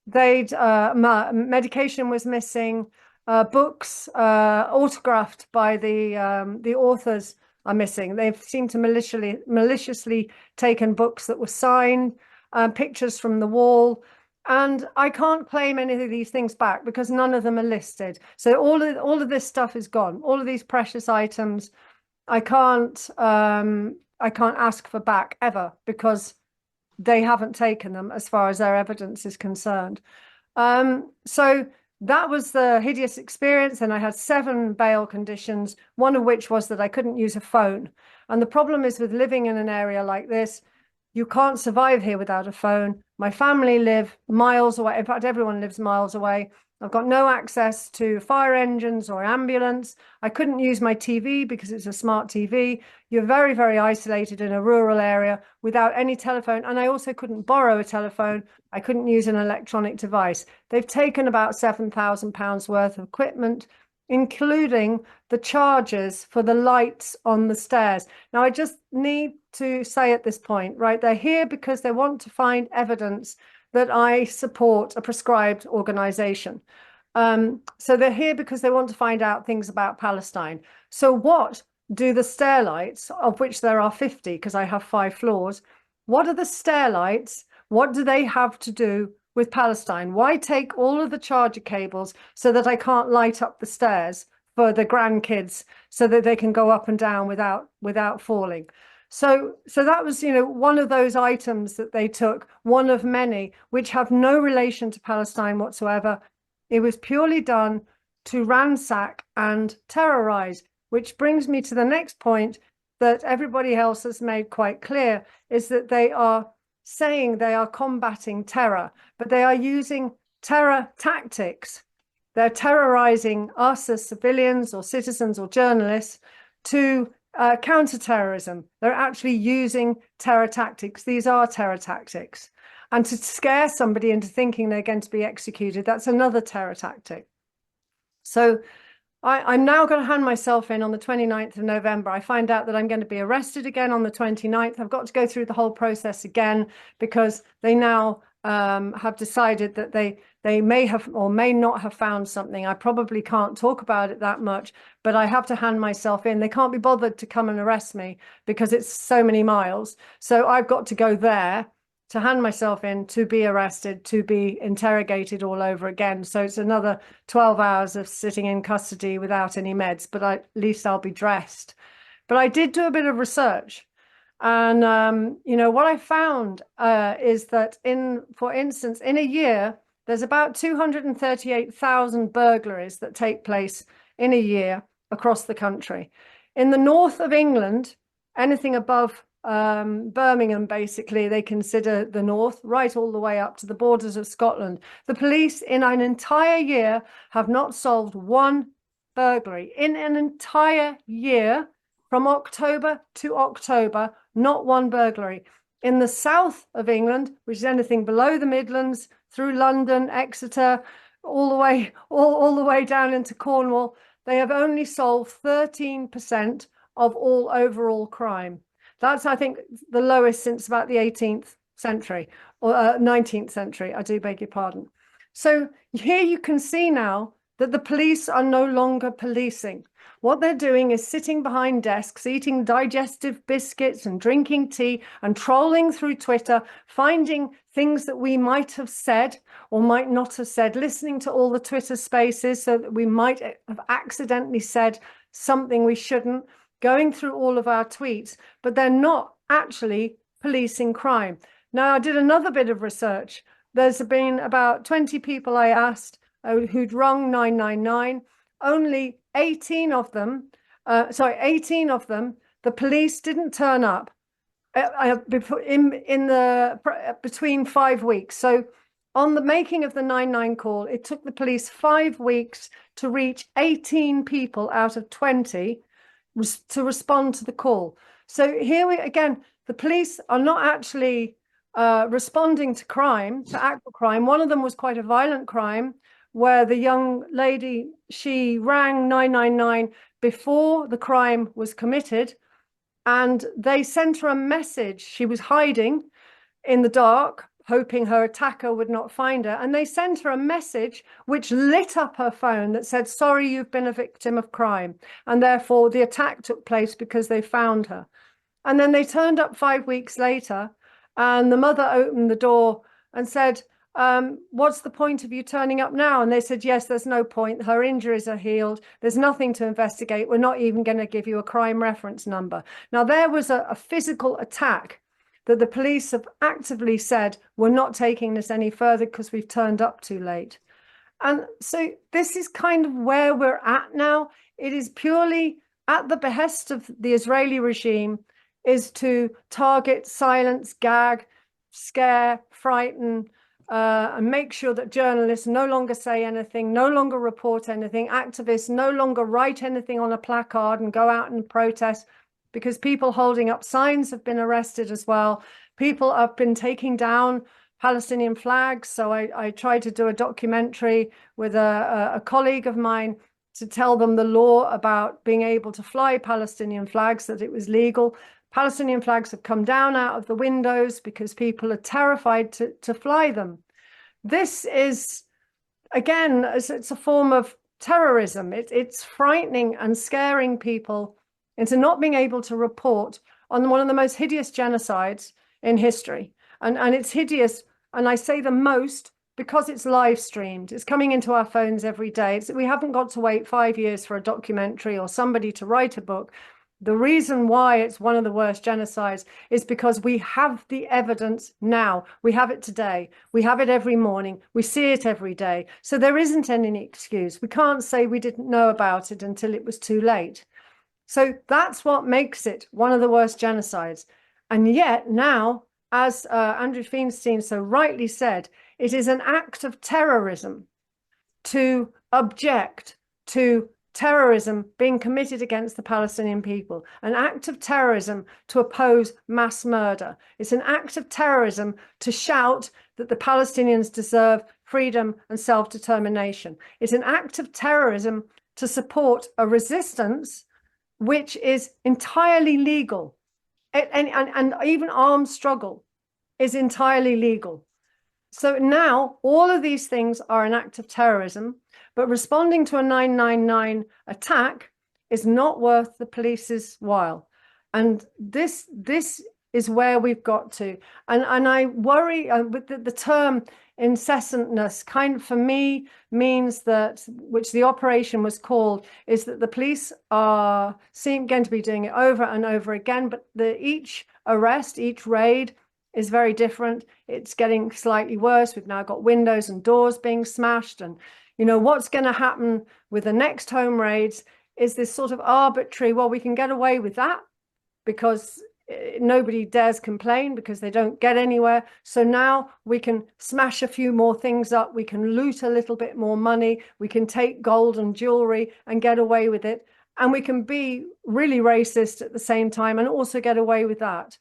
Medication was missing. Books autographed by the authors are missing. They've seemed to maliciously taken books that were signed, pictures from the wall. And I can't claim any of these things back because none of them are listed. So all of this stuff is gone. All of these precious items, I can't ask for back ever because they haven't taken them as far as their evidence is concerned. So that was the hideous experience. And I had 7 bail conditions, one of which was that I couldn't use a phone. And the problem is with living in an area like this, you can't survive here without a phone. My family live miles away. In fact, everyone lives miles away. I've got no access to fire engines or ambulance. I couldn't use my TV because it's a smart TV. You're very, very isolated in a rural area without any telephone. And I also couldn't borrow a telephone. I couldn't use an electronic device. They've taken about £7,000 worth of equipment, including the charges for the lights on the stairs. Now, I just need to say at this point, right, they're here because they want to find evidence that I support a prescribed organization. So they're here because they want to find out things about Palestine. So what do the stair lights, of which there are 50, because I have 5 floors, what are the stair lights? What do they have to do with Palestine? Why take all of the charger cables so that I can't light up the stairs for the grandkids so that they can go up and down without falling? So that was, you know, one of those items that they took, one of many, which have no relation to Palestine whatsoever. It was purely done to ransack and terrorize, which brings me to the next point that everybody else has made quite clear, is that they are saying they are combating terror, but they are using terror tactics They're terrorizing us as civilians or citizens or journalists to counter-terrorism. They're actually using terror tactics. These are terror tactics. And to scare somebody into thinking they're going to be executed, that's another terror tactic. So I'm now going to hand myself in on the 29th of November. I find out that I'm going to be arrested again on the 29th. I've got to go through the whole process again because they now have decided that they may have or may not have found something. I probably can't talk about it that much, but I have to hand myself in. They can't be bothered to come and arrest me because it's so many miles. So I've got to go there to hand myself in, to be arrested, to be interrogated all over again. So it's another 12 hours of sitting in custody without any meds, but at least I'll be dressed. But I did do a bit of research. And, you know, what I found is that for instance, in a year, there's about 238,000 burglaries that take place in a year across the country. In the north of England, anything above Birmingham, basically, they consider the north, right all the way up to the borders of Scotland. The police in an entire year have not solved one burglary. In an entire year, from October to October, not one burglary. In the south of England, which is anything below the Midlands, through London, Exeter, all the way down into Cornwall, they have only solved 13% of all overall crime. That's, I think, the lowest since about the 18th century or 19th century. I do beg your pardon. So here you can see now that the police are no longer policing. What they're doing is sitting behind desks, eating digestive biscuits and drinking tea and trolling through Twitter, finding things that we might have said or might not have said, listening to all the Twitter spaces so that we might have accidentally said something we shouldn't, going through all of our tweets, but they're not actually policing crime. Now, I did another bit of research. There's been about 20 people I asked who'd rung 999. Only 18 of them, the police didn't turn up between 5 weeks. So on the making of the 99 call, it took the police 5 weeks to reach 18 people out of 20 to respond to the call. So here again, the police are not actually responding to crime, to actual crime. One of them was quite a violent crime where the young lady, she rang 999 before the crime was committed, and they sent her a message. She was hiding in the dark, hoping her attacker would not find her, and they sent her a message which lit up her phone that said, "Sorry, you've been a victim of crime," and therefore the attack took place because they found her. And then they turned up 5 weeks later, and the mother opened the door and said, "What's the point of you turning up now?" And they said, "Yes, there's no point. Her injuries are healed. There's nothing to investigate. We're not even going to give you a crime reference number." Now, there was a physical attack that the police have actively said, "We're not taking this any further because we've turned up too late." And so this is kind of where we're at now. It is purely at the behest of the Israeli regime, is to target, silence, gag, scare, frighten, and make sure that journalists no longer say anything, no longer report anything, activists no longer write anything on a placard and go out and protest, because people holding up signs have been arrested as well. People have been taking down Palestinian flags. So I tried to do a documentary with a colleague of mine to tell them the law about being able to fly Palestinian flags, that it was legal. Palestinian flags have come down out of the windows because people are terrified to fly them. This is, again, it's a form of terrorism. It's frightening and scaring people into not being able to report on one of the most hideous genocides in history. And it's hideous, and I say the most, because it's live streamed. It's coming into our phones every day. We haven't got to wait 5 years for a documentary or somebody to write a book. The reason why it's one of the worst genocides is because we have the evidence now. We have it today. We have it every morning. We see it every day. So there isn't any excuse. We can't say we didn't know about it until it was too late. So that's what makes it one of the worst genocides. And yet now, as Andrew Feinstein so rightly said, it is an act of terrorism to object to terrorism being committed against the Palestinian people, an act of terrorism to oppose mass murder. It's an act of terrorism to shout that the Palestinians deserve freedom and self-determination. It's an act of terrorism to support a resistance which is entirely legal. And even armed struggle is entirely legal. So now all of these things are an act of terrorism, but responding to a 999 attack is not worth the police's while. And this is where we've got to. And I worry with the term incessantness kind of for me means that, which the operation was called, is that the police are going to be doing it over and over again, but each arrest, each raid is very different. It's getting slightly worse. We've now got windows and doors being smashed. And, you know, what's going to happen with the next home raids is this sort of arbitrary, well, we can get away with that because nobody dares complain because they don't get anywhere. So now we can smash a few more things up. We can loot a little bit more money. We can take gold and jewelry and get away with it. And we can be really racist at the same time and also get away with that.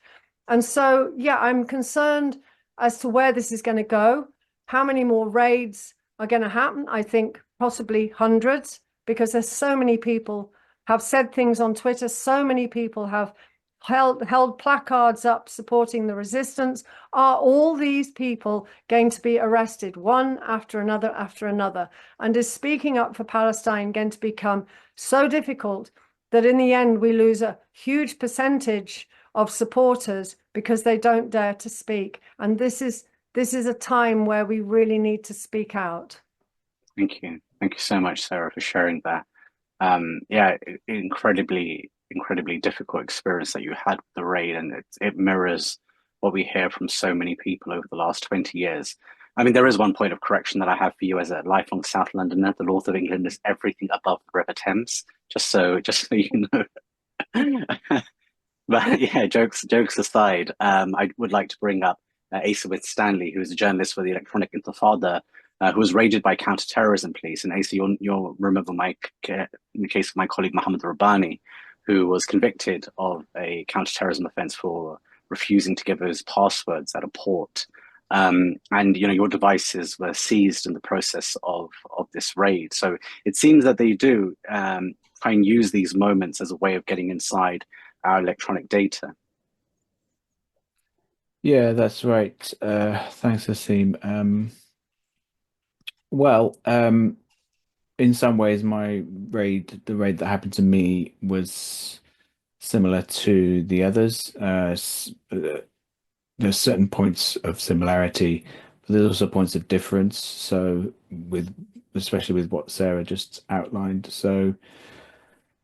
And so, yeah, I'm concerned as to where this is going to go, how many more raids are going to happen. I think possibly hundreds, because there's so many people have said things on Twitter. So many people have held placards up supporting the resistance. Are all these people going to be arrested one after another after another? And is speaking up for Palestine going to become so difficult that in the end we lose a huge percentage of supporters because they don't dare to speak? And this is a time where we really need to speak out. Thank you so much, Sarah, for sharing that. Yeah, incredibly difficult experience that you had with the raid, and it mirrors what we hear from so many people over the last 20 years. I mean, there is one point of correction that I have for you as a lifelong South Londoner. The north of England is everything above the River Thames, just so you know. But yeah, jokes aside, I would like to bring up Asim Stanley, who is a journalist for the Electronic Intifada, who was raided by counterterrorism police. And Asim, you'll remember in the case of my colleague Mohammed Rabbani, who was convicted of a counterterrorism offence for refusing to give his passwords at a port. And you know, your devices were seized in the process of this raid. So it seems that they do try and use these moments as a way of getting inside our electronic data. Yeah, that's right. Thanks, Asim. Well, in some ways, the raid that happened to me was similar to the others. There's certain points of similarity, but there's also points of difference. So especially with what Sarah just outlined. So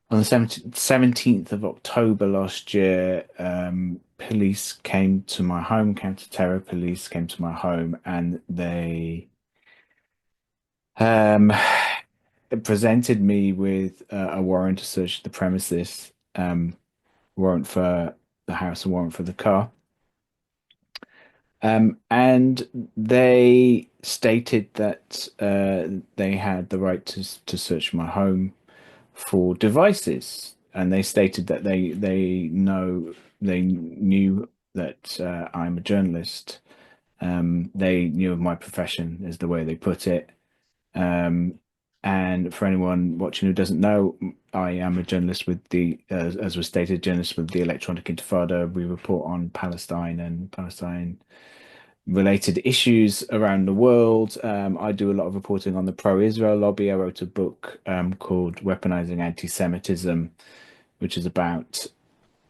on the 17th of October last year, police came to my home, counter-terror police came to my home, and they presented me with a warrant to search the premises, warrant for the house, a warrant for the car. And they stated that they had the right to search my home for devices, and they stated that they knew that I'm a journalist. They knew of my profession, is the way they put it. And for anyone watching who doesn't know, I am a journalist with as was stated, journalist with the Electronic Intifada. We report on Palestine and Palestine-related issues around the world. I do a lot of reporting on the pro-Israel lobby. I wrote a book called Weaponizing Anti-Semitism, which is about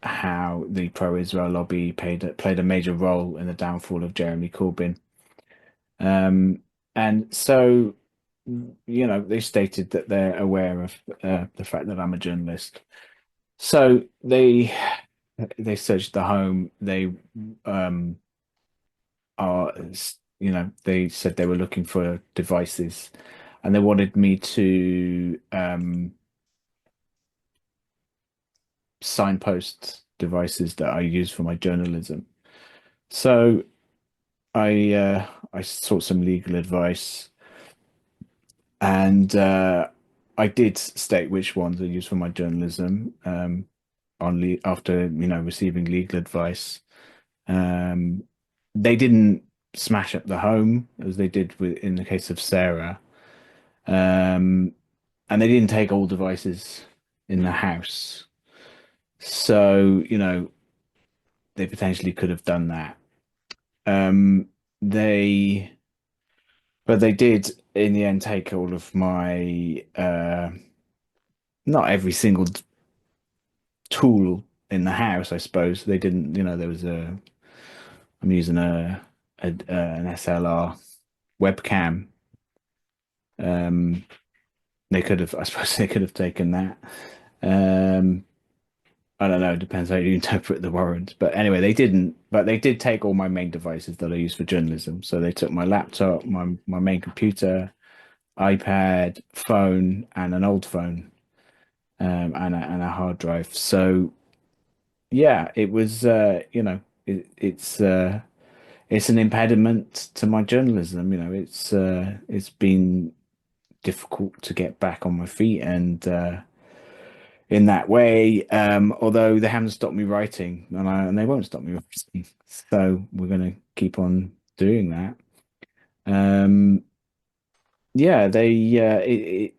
how the pro-Israel lobby played a major role in the downfall of Jeremy Corbyn. And so, you know, they stated that they're aware of the fact that I'm a journalist. So they searched the home. They they said they were looking for devices, and they wanted me to signpost devices that I use for my journalism. So I sought some legal advice, and I did state which ones I used for my journalism after receiving legal advice. They didn't smash up the home as they did in the case of Sarah, and they didn't take all devices in the house. So they potentially could have done that. But they did in the end take all of my not every single tool in the house, I suppose. They didn't, there was I'm using an SLR webcam. They could have, I suppose they could have taken that. I don't know, it depends how you interpret the warrant. But anyway, they didn't, but they did take all my main devices that I use for journalism. So they took my laptop, my main computer, iPad, phone, and an old phone, and a hard drive. So yeah, it was it's an impediment to my journalism. It's been difficult to get back on my feet and in that way. Although they haven't stopped me writing, and they won't stop me writing. So we're going to keep on doing that. Yeah, they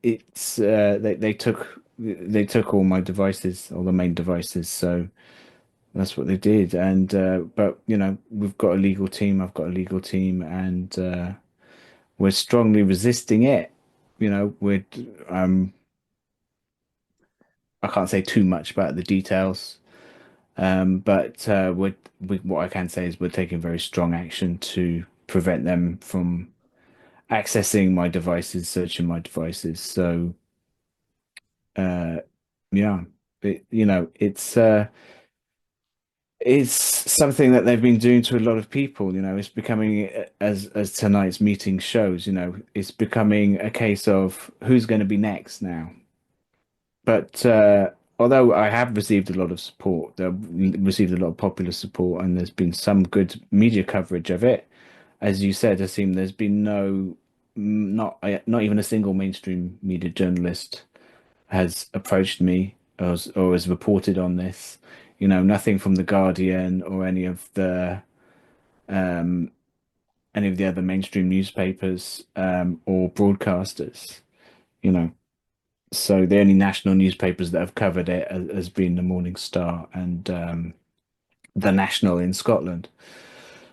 took all my devices, all the main devices. So that's what they did. And but we've got a legal team. I've got a legal team, and we're strongly resisting it. We're I can't say too much about the details, but what I can say is we're taking very strong action to prevent them from accessing my devices, searching my devices. So, yeah, it's something that they've been doing to a lot of people. It's becoming, as tonight's meeting shows, it's becoming a case of who's going to be next now. But although I have received a lot of support, received a lot of popular support, and there's been some good media coverage of it, as you said, Asim, there's been not even a single mainstream media journalist has approached me or has reported on this. Nothing from the Guardian or any of the other mainstream newspapers or broadcasters. So the only national newspapers that have covered it has been the Morning Star and the National in Scotland.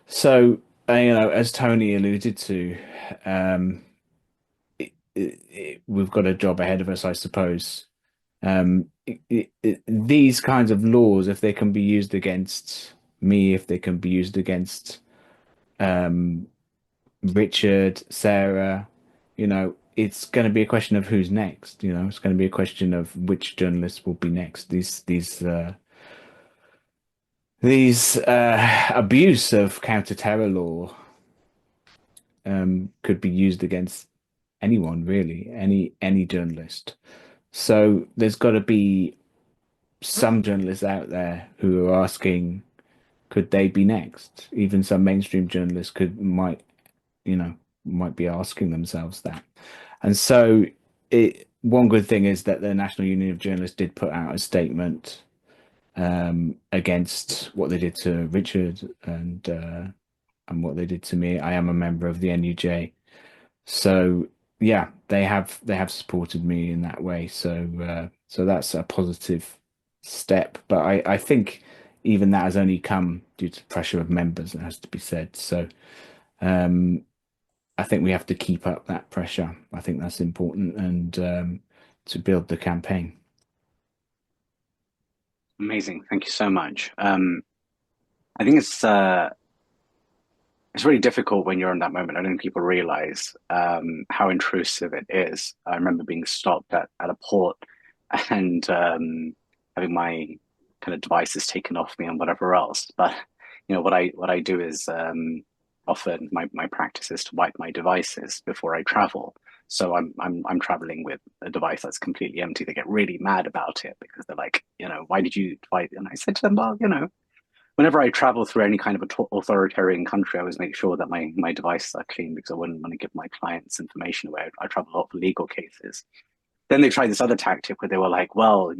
So as Tony alluded to, we've got a job ahead of us, I suppose. These kinds of laws, if they can be used against me, if they can be used against Richard, Sarah, it's going to be a question of who's next. It's going to be a question of which journalists will be next. These abuse of counter-terror law could be used against anyone, really, any journalist. So there's got to be some journalists out there who are asking, could they be next? Even some mainstream journalists might be asking themselves that. And so one good thing is that the National Union of Journalists did put out a statement against what they did to Richard and what they did to me. I am a member of the NUJ. So yeah, they have supported me in that way. So that's a positive step. But I think even that has only come due to pressure of members, it has to be said. So I think we have to keep up that pressure. I think that's important, and to build the campaign. Amazing. Thank you so much. I think it's really difficult when you're in that moment. I don't think people realize how intrusive it is. I remember being stopped at a port and having my kind of devices taken off me and whatever else. But what I do is often my practice is to wipe my devices before I travel. So I'm traveling with a device that's completely empty. They get really mad about it because they're like, why did you wipe? And I said to them, well, when whenever I travel through any kind of authoritarian country, I always make sure that my devices are clean because I wouldn't want to give my clients information away. I travel a lot for legal cases. Then they tried this other tactic where they were like, well,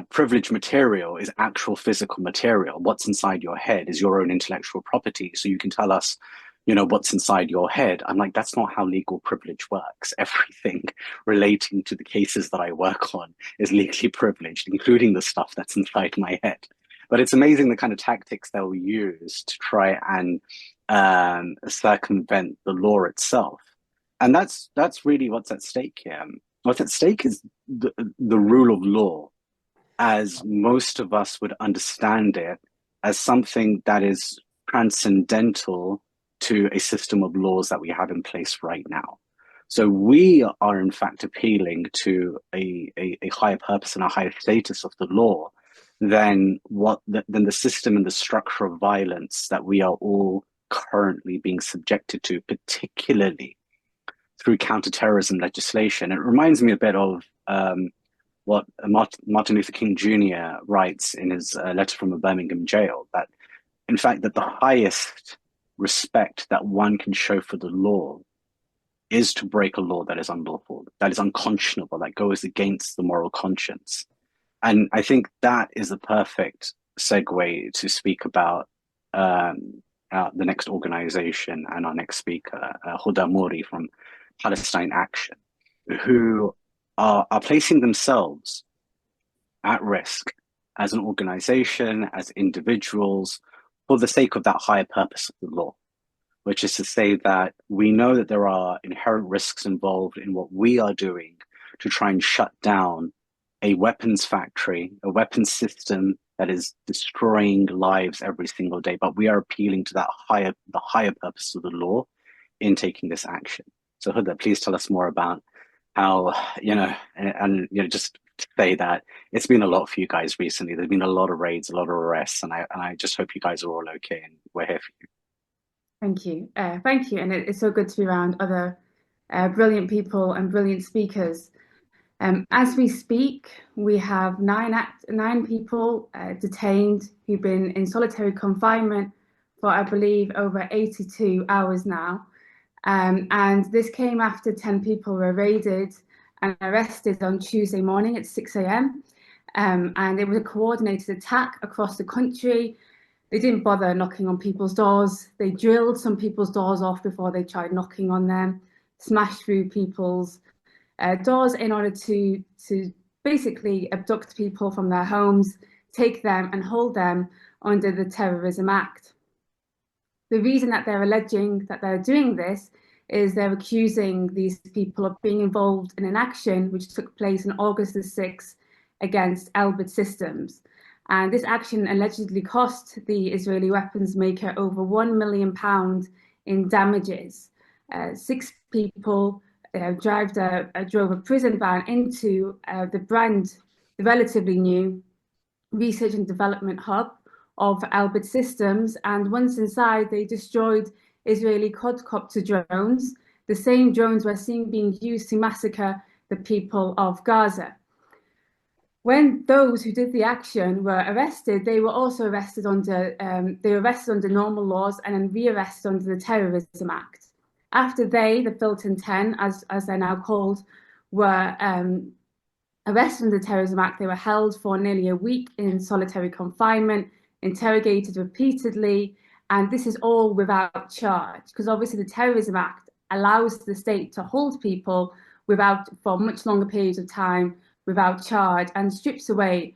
privileged material is actual physical material. What's inside your head is your own intellectual property. So you can tell us, what's inside your head. I'm like, that's not how legal privilege works. Everything relating to the cases that I work on is legally privileged, including the stuff that's inside my head. But it's amazing the kind of tactics they'll use to try and circumvent the law itself. And that's really what's at stake here. What's at stake is the rule of law, as most of us would understand it, as something that is transcendental to a system of laws that we have in place right now. So we are in fact appealing to a higher purpose and a higher status of the law than the system and the structure of violence that we are all currently being subjected to, particularly through counterterrorism legislation. It reminds me a bit of what Martin Luther King Jr. writes in his letter from a Birmingham jail, that in fact that the highest respect that one can show for the law is to break a law that is unlawful, that is unconscionable, that goes against the moral conscience. And I think that is the perfect segue to speak about the next organization and our next speaker, Huda Ammori from Palestine Action, who are placing themselves at risk as an organization, as individuals, for the sake of that higher purpose of the law, which is to say that we know that there are inherent risks involved in what we are doing to try and shut down a weapons factory, a weapons system that is destroying lives every single day. But we are appealing to the higher purpose of the law in taking this action. So Huda, please tell us more about how, just to say that it's been a lot for you guys recently. There's been a lot of raids, a lot of arrests, and I just hope you guys are all okay, and we're here for you. Thank you. Thank you. And it's so good to be around other brilliant people and brilliant speakers. As we speak, we have nine people detained who've been in solitary confinement for, I believe, over 82 hours now. And this came after 10 people were raided and arrested on Tuesday morning at 6 a.m. And it was a coordinated attack across the country. They didn't bother knocking on people's doors. They drilled some people's doors off before they tried knocking on them, smashed through people's doors in order to basically abduct people from their homes, take them and hold them under the Terrorism Act. The reason that they're alleging that they're doing this is they're accusing these people of being involved in an action which took place on August the 6th against Elbit Systems. And this action allegedly cost the Israeli weapons maker over £1 million in damages. 6 people drove a prison van into the relatively new research and development hub of Elbit Systems, and once inside, they destroyed Israeli quadcopter drones, the same drones we're seeing being used to massacre the people of Gaza. When those who did the action were arrested, they were also arrested under normal laws and then rearrested under the Terrorism Act. After the Filton 10, as they're now called, were arrested under the Terrorism Act, they were held for nearly a week in solitary confinement, interrogated repeatedly, and this is all without charge, because obviously the Terrorism Act allows the state to hold people for much longer periods of time without charge and strips away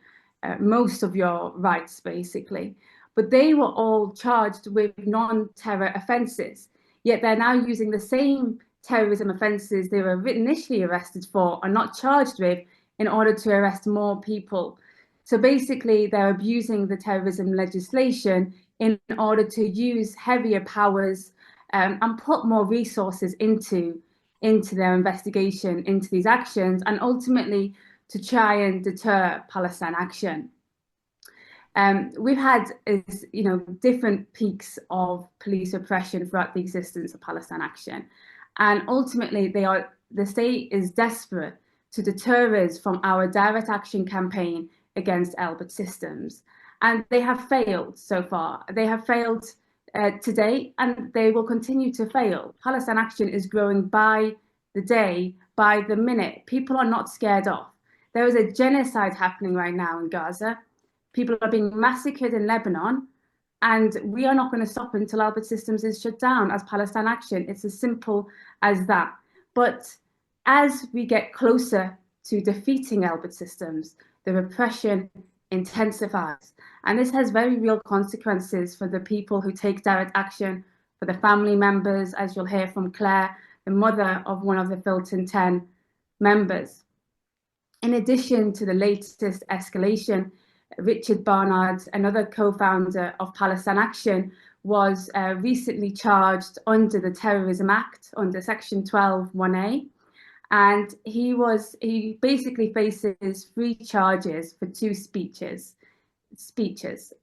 most of your rights, basically. But they were all charged with non-terror offences, yet they're now using the same terrorism offences they were initially arrested for and not charged with in order to arrest more people. So basically, they're abusing the terrorism legislation in order to use heavier powers and put more resources into their investigation into these actions, and ultimately to try and deter Palestine Action. We've had different peaks of police oppression throughout the existence of Palestine Action, and ultimately the state is desperate to deter us from our direct action campaign against Elbit Systems. And they have failed so far. They have failed to date, and they will continue to fail. Palestine Action is growing by the day, by the minute. People are not scared off. There is a genocide happening right now in Gaza. People are being massacred in Lebanon, and we are not going to stop until Albert Systems is shut down as Palestine Action. It's as simple as that. But as we get closer to defeating Albert Systems, the repression intensifies. And this has very real consequences for the people who take direct action, for the family members, as you'll hear from Claire, the mother of one of the Filton 10 members. In addition to the latest escalation, Richard Barnard, another co-founder of Palestine Action, was recently charged under the Terrorism Act, under Section 12(1)(a). And he basically faces 3 charges for 2 speeches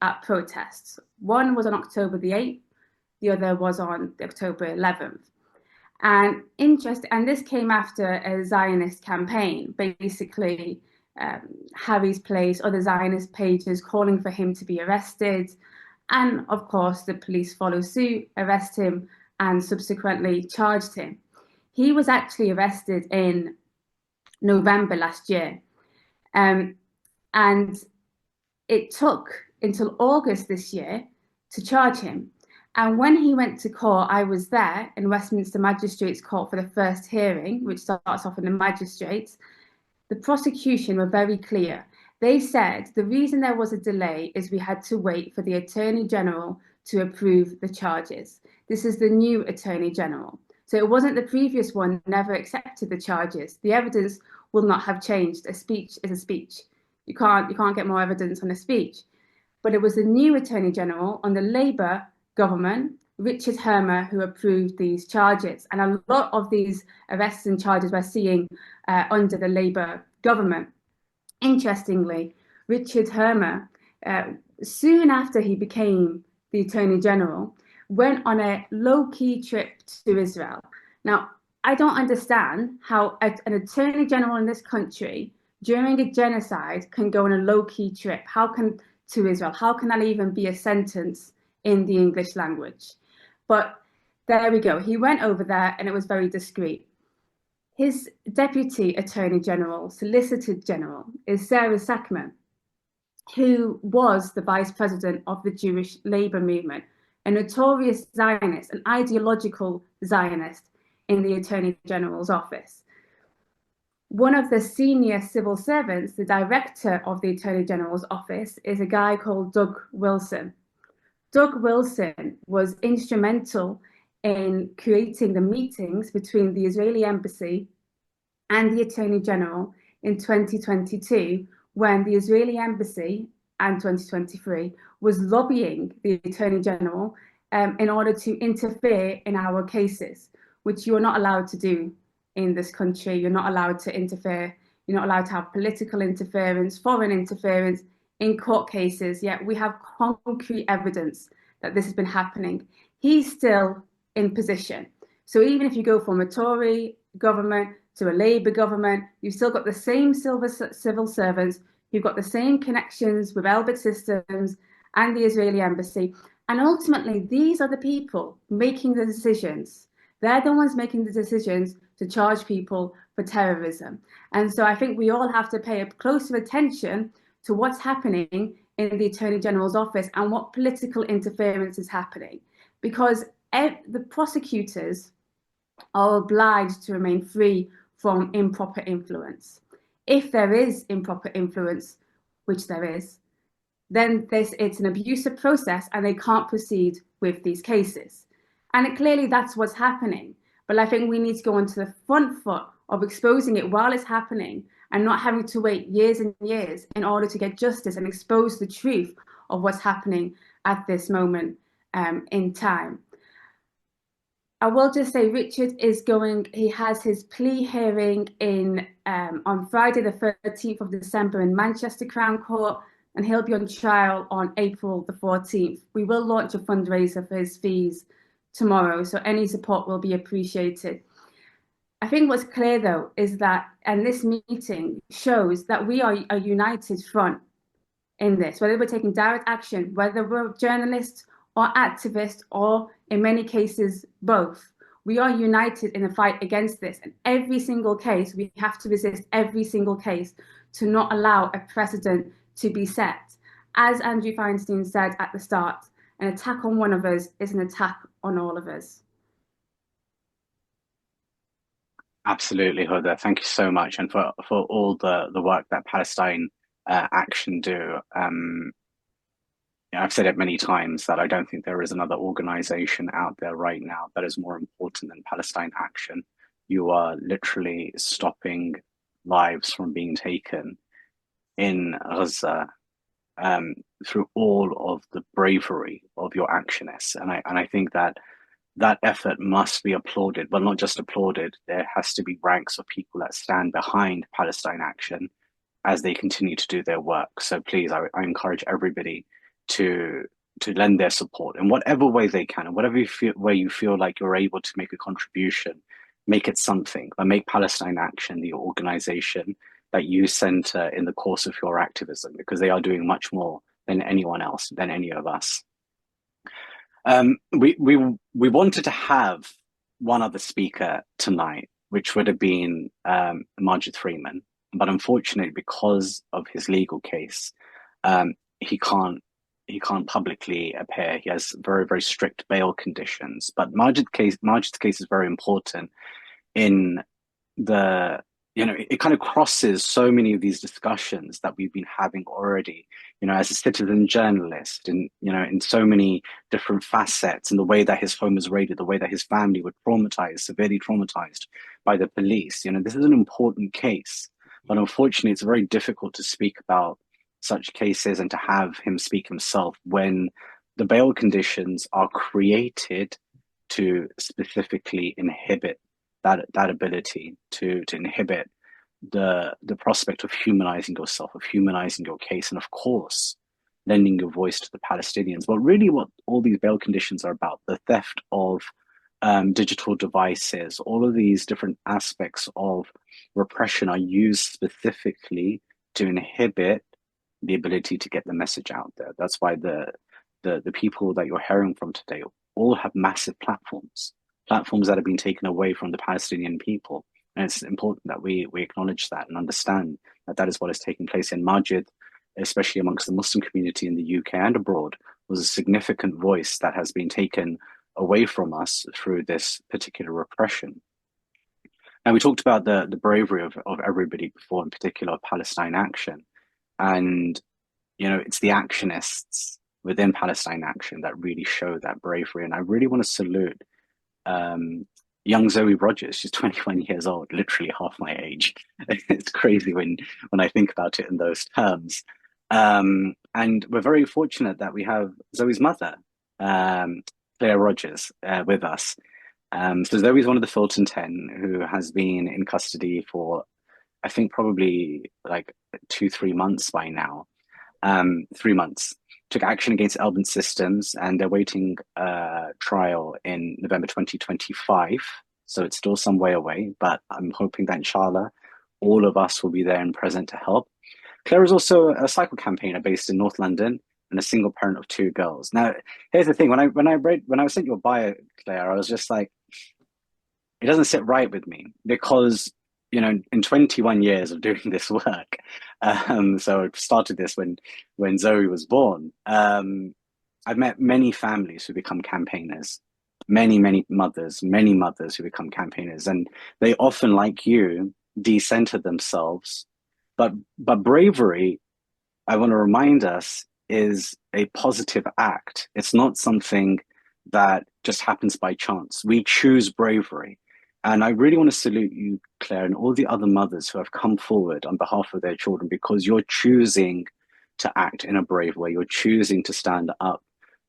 at protests. One was on October the 8th, the other was on October 11th. And this came after a Zionist campaign, basically Harry's Place, other Zionist pages calling for him to be arrested. And of course, the police follow suit, arrest him, and subsequently charged him. He was actually arrested in November last year. And it took until August this year to charge him. And when he went to court, I was there in Westminster Magistrates Court for the first hearing, which starts off in the magistrates. The prosecution were very clear. They said the reason there was a delay is we had to wait for the Attorney General to approve the charges. This is the new Attorney General. So it wasn't the previous one never accepted the charges. The evidence will not have changed. A speech is a speech. You can't get more evidence on a speech. But it was the new Attorney General on the Labour government, Richard Hermer, who approved these charges. And a lot of these arrests and charges we're seeing under the Labour government. Interestingly, Richard Hermer, soon after he became the Attorney General, went on a low-key trip to Israel. Now, I don't understand how an Attorney General in this country during a genocide can go on a low-key trip. To Israel? How can that even be a sentence in the English language? But there we go. He went over there and it was very discreet. His Deputy Attorney General, Solicitor General, is Sarah Sackman, who was the Vice President of the Jewish Labour Movement, a notorious Zionist, an ideological Zionist in the Attorney General's office. One of the senior civil servants, the director of the Attorney General's office, is a guy called Doug Wilson. Doug Wilson was instrumental in creating the meetings between the Israeli embassy and the Attorney General in 2022, when the Israeli embassy, and 2023, was lobbying the Attorney General in order to interfere in our cases, which you are not allowed to do in this country. You're not allowed to interfere. You're not allowed to have political interference, foreign interference in court cases, yet we have concrete evidence that this has been happening. He's still in position. So even if you go from a Tory government to a Labour government, you've still got the same civil servants, you've got the same connections with Albert Systems and the Israeli embassy. And ultimately, these are the people making the decisions. They're the ones making the decisions to charge people for terrorism. And so I think we all have to pay a closer attention to what's happening in the Attorney General's office and what political interference is happening, because the prosecutors are obliged to remain free from improper influence. If there is improper influence, which there is, then it's an abusive process and they can't proceed with these cases. And clearly that's what's happening. But I think we need to go onto the front foot of exposing it while it's happening and not having to wait years and years in order to get justice and expose the truth of what's happening at this moment in time. I will just say Richard he has his plea hearing on Friday the 13th of December in Manchester Crown Court, and he'll be on trial on April the 14th. We will launch a fundraiser for his fees tomorrow, so any support will be appreciated. I think what's clear though is that, and this meeting shows that we are a united front in this, whether we're taking direct action, whether we're journalists or activists, or in many cases, both. We are united in the fight against this. And every single case, we have to resist every single case to not allow a precedent to be set. As Andrew Feinstein said at the start, an attack on one of us is an attack on all of us. Absolutely, Huda. Thank you so much, and for all the work that Palestine Action do. I've said it many times that I don't think there is another organization out there right now that is more important than Palestine Action. You are literally stopping lives from being taken in Gaza through all of the bravery of your actionists, and I think that effort must be applauded, but not just applauded. There has to be ranks of people that stand behind Palestine Action as they continue to do their work. So please, I encourage everybody to lend their support in whatever way they can, and whatever way you feel like you're able to make a contribution, make it something, but make Palestine Action the organization that you center in the course of your activism, because they are doing much more than anyone else, than any of us. We wanted to have one other speaker tonight, which would have been Margaret Freeman, but unfortunately, because of his legal case, he can't publicly appear. He has very, very strict bail conditions. But Margaret's case is very important in the, it kind of crosses so many of these discussions that we've been having already, as a citizen journalist, and, in so many different facets, and the way that his home was raided, the way that his family were severely traumatized by the police. This is an important case, but unfortunately, it's very difficult to speak about such cases and to have him speak himself when the bail conditions are created to specifically inhibit that ability to inhibit the prospect of humanizing yourself, of humanizing your case, and of course, lending your voice to the Palestinians. But really what all these bail conditions are about, the theft of digital devices, all of these different aspects of repression are used specifically to inhibit the ability to get the message out there. That's why the people that you're hearing from today all have massive platforms that have been taken away from the Palestinian people. And it's important that we acknowledge that and understand that that is what is taking place. In Majid, especially amongst the Muslim community in the UK and abroad, was a significant voice that has been taken away from us through this particular repression. And we talked about the bravery of everybody before, in particular Palestine Action. And, it's the actionists within Palestine Action that really show that bravery. And I really want to salute young Zoe Rogers. She's 21 years old, literally half my age. It's crazy when I think about it in those terms. And we're very fortunate that we have Zoe's mother, Clare Rogers, with us. So Zoe's one of the Filton 10 who has been in custody for, I think, probably like 2-3 months by now. 3 months. Took action against Elbit Systems, and they're waiting trial in November 2025. So it's still some way away, but I'm hoping that inshallah, all of us will be there and present to help. Claire is also a cycle campaigner based in North London and a single parent of 2 girls. Now, here's the thing: when I sent your bio, Claire, I was just like, it doesn't sit right with me, because in 21 years of doing this work, so I started this when Zoe was born, I've met many families who become campaigners, many mothers who become campaigners, and they often, like you, decenter themselves. But bravery, I want to remind us, is a positive act. It's not something that just happens by chance. We choose bravery. And I really want to salute you, Claire, and all the other mothers who have come forward on behalf of their children, because you're choosing to act in a brave way. You're choosing to stand up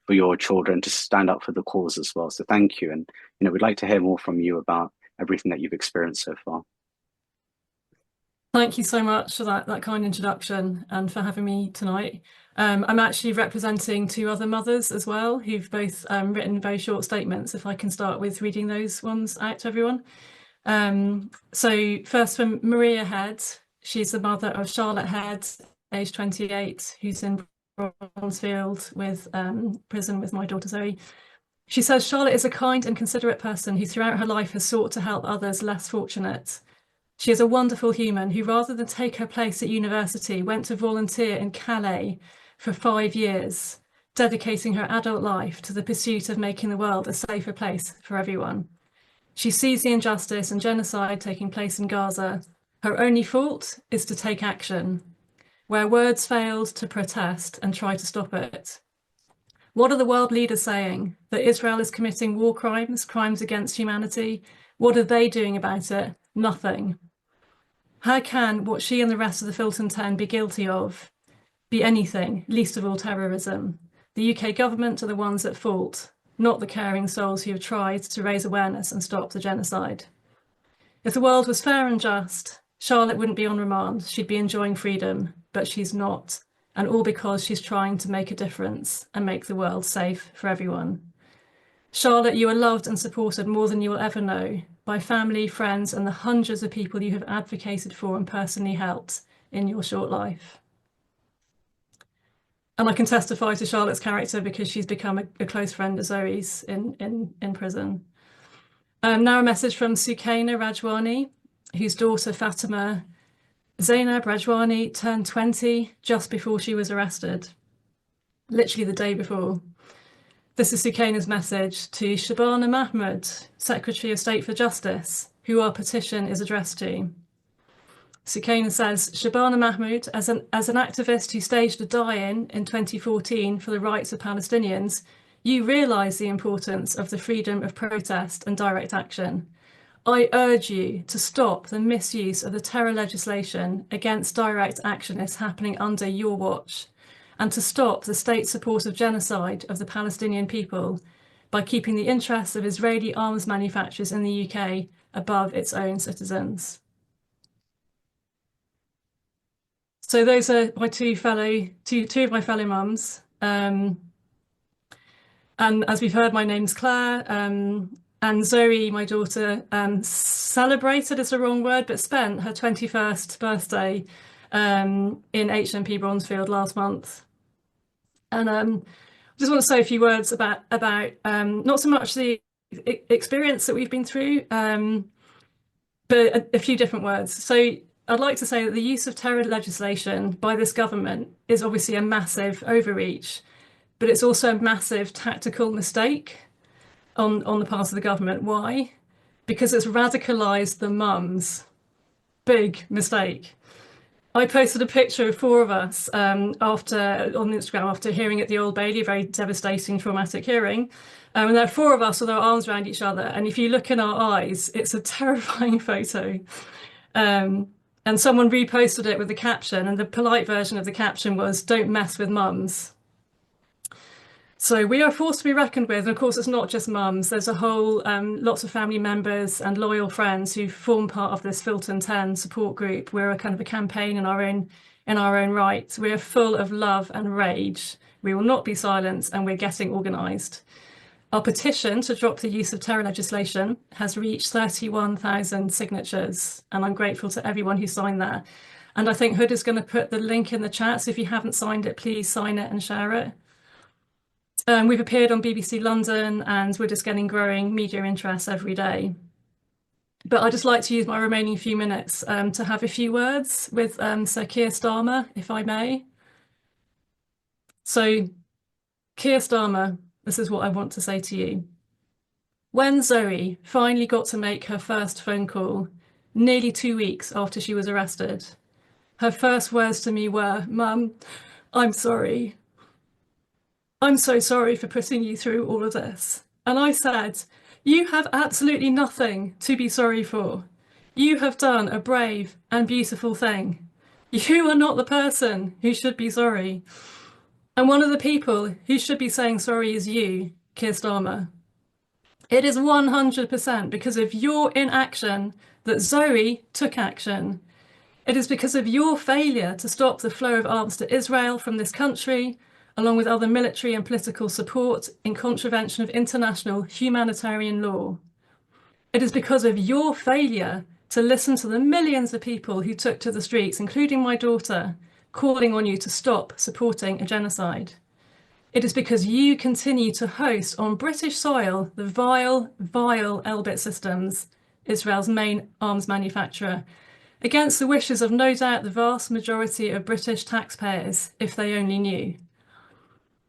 for your children, to stand up for the cause as well. So thank you. And, we'd like to hear more from you about everything that you've experienced so far. Thank you so much for that kind introduction and for having me tonight. I'm actually representing 2 other mothers as well, who've both written very short statements, if I can start with reading those ones out to everyone. So first from Maria Head. She's the mother of Charlotte Head, aged 28, who's in Bronzefield with prison with my daughter Zoe. She says, Charlotte is a kind and considerate person who throughout her life has sought to help others less fortunate. She is a wonderful human who, rather than take her place at university, went to volunteer in Calais for 5 years, dedicating her adult life to the pursuit of making the world a safer place for everyone. She sees the injustice and genocide taking place in Gaza. Her only fault is to take action. Where words failed, to protest and try to stop it. What are the world leaders saying? That Israel is committing war crimes, crimes against humanity? What are they doing about it? Nothing. How can what she and the rest of the Filton 10 be guilty of be anything, least of all terrorism? The UK government are the ones at fault, not the caring souls who have tried to raise awareness and stop the genocide. If the world was fair and just, Charlotte wouldn't be on remand. She'd be enjoying freedom, but she's not. And all because she's trying to make a difference and make the world safe for everyone. Charlotte, you are loved and supported more than you will ever know by family, friends, and the hundreds of people you have advocated for and personally helped in your short life. And I can testify to Charlotte's character because she's become a close friend of Zoe's in prison. Now a message from Sukaina Rajwani, whose daughter Fatima Zainab Rajwani turned 20 just before she was arrested, literally the day before. This is Sukaina's message to Shabana Mahmood, Secretary of State for Justice, who our petition is addressed to. Sukaina says, Shabana Mahmood, as an activist who staged a die-in in 2014 for the rights of Palestinians, you realise the importance of the freedom of protest and direct action. I urge you to stop the misuse of the terror legislation against direct actionists happening under your watch, and to stop the state support of genocide of the Palestinian people by keeping the interests of Israeli arms manufacturers in the UK above its own citizens. So those are my two of my fellow mums. And as we've heard, my name's Claire. And Zoe, my daughter, celebrated is the wrong word, but spent her 21st birthday in HMP Bronzefield last month. And I just want to say a few words about not so much the experience that we've been through, but a few different words. So I'd like to say that the use of terror legislation by this government is obviously a massive overreach, but it's also a massive tactical mistake on the part of the government. Why? Because it's radicalised the mums. Big mistake. I posted a picture of 4 of us on Instagram after hearing at the Old Bailey, a very devastating, traumatic hearing. And there are 4 of us with our arms around each other. And if you look in our eyes, it's a terrifying photo. And someone reposted it with the caption, and the polite version of the caption was, "Don't mess with mums." So we are forced to be reckoned with, and of course it's not just mums. There's a whole lots of family members and loyal friends who form part of this Filton 10 support group. We're a kind of a campaign in our own right. We're full of love and rage. We will not be silenced, and we're getting organised. Our petition to drop the use of terror legislation has reached 31,000 signatures, and I'm grateful to everyone who signed that. And I think Huda is going to put the link in the chat, so if you haven't signed it, please sign it and share it. We've appeared on BBC London, and we're just getting growing media interest every day. But I'd just like to use my remaining few minutes to have a few words with Sir Keir Starmer, if I may. So, Keir Starmer, this is what I want to say to you. When Zoe finally got to make her first phone call, nearly 2 weeks after she was arrested, her first words to me were, "Mum, I'm sorry. I'm so sorry for putting you through all of this." And I said, "You have absolutely nothing to be sorry for. You have done a brave and beautiful thing. You are not the person who should be sorry. And one of the people who should be saying sorry is you, Keir Starmer. It is 100% because of your inaction that Zoe took action. It is because of your failure to stop the flow of arms to Israel from this country, along with other military and political support in contravention of international humanitarian law. It is because of your failure to listen to the millions of people who took to the streets, including my daughter, calling on you to stop supporting a genocide. It is because you continue to host on British soil the vile, vile Elbit Systems, Israel's main arms manufacturer, against the wishes of no doubt the vast majority of British taxpayers, if they only knew.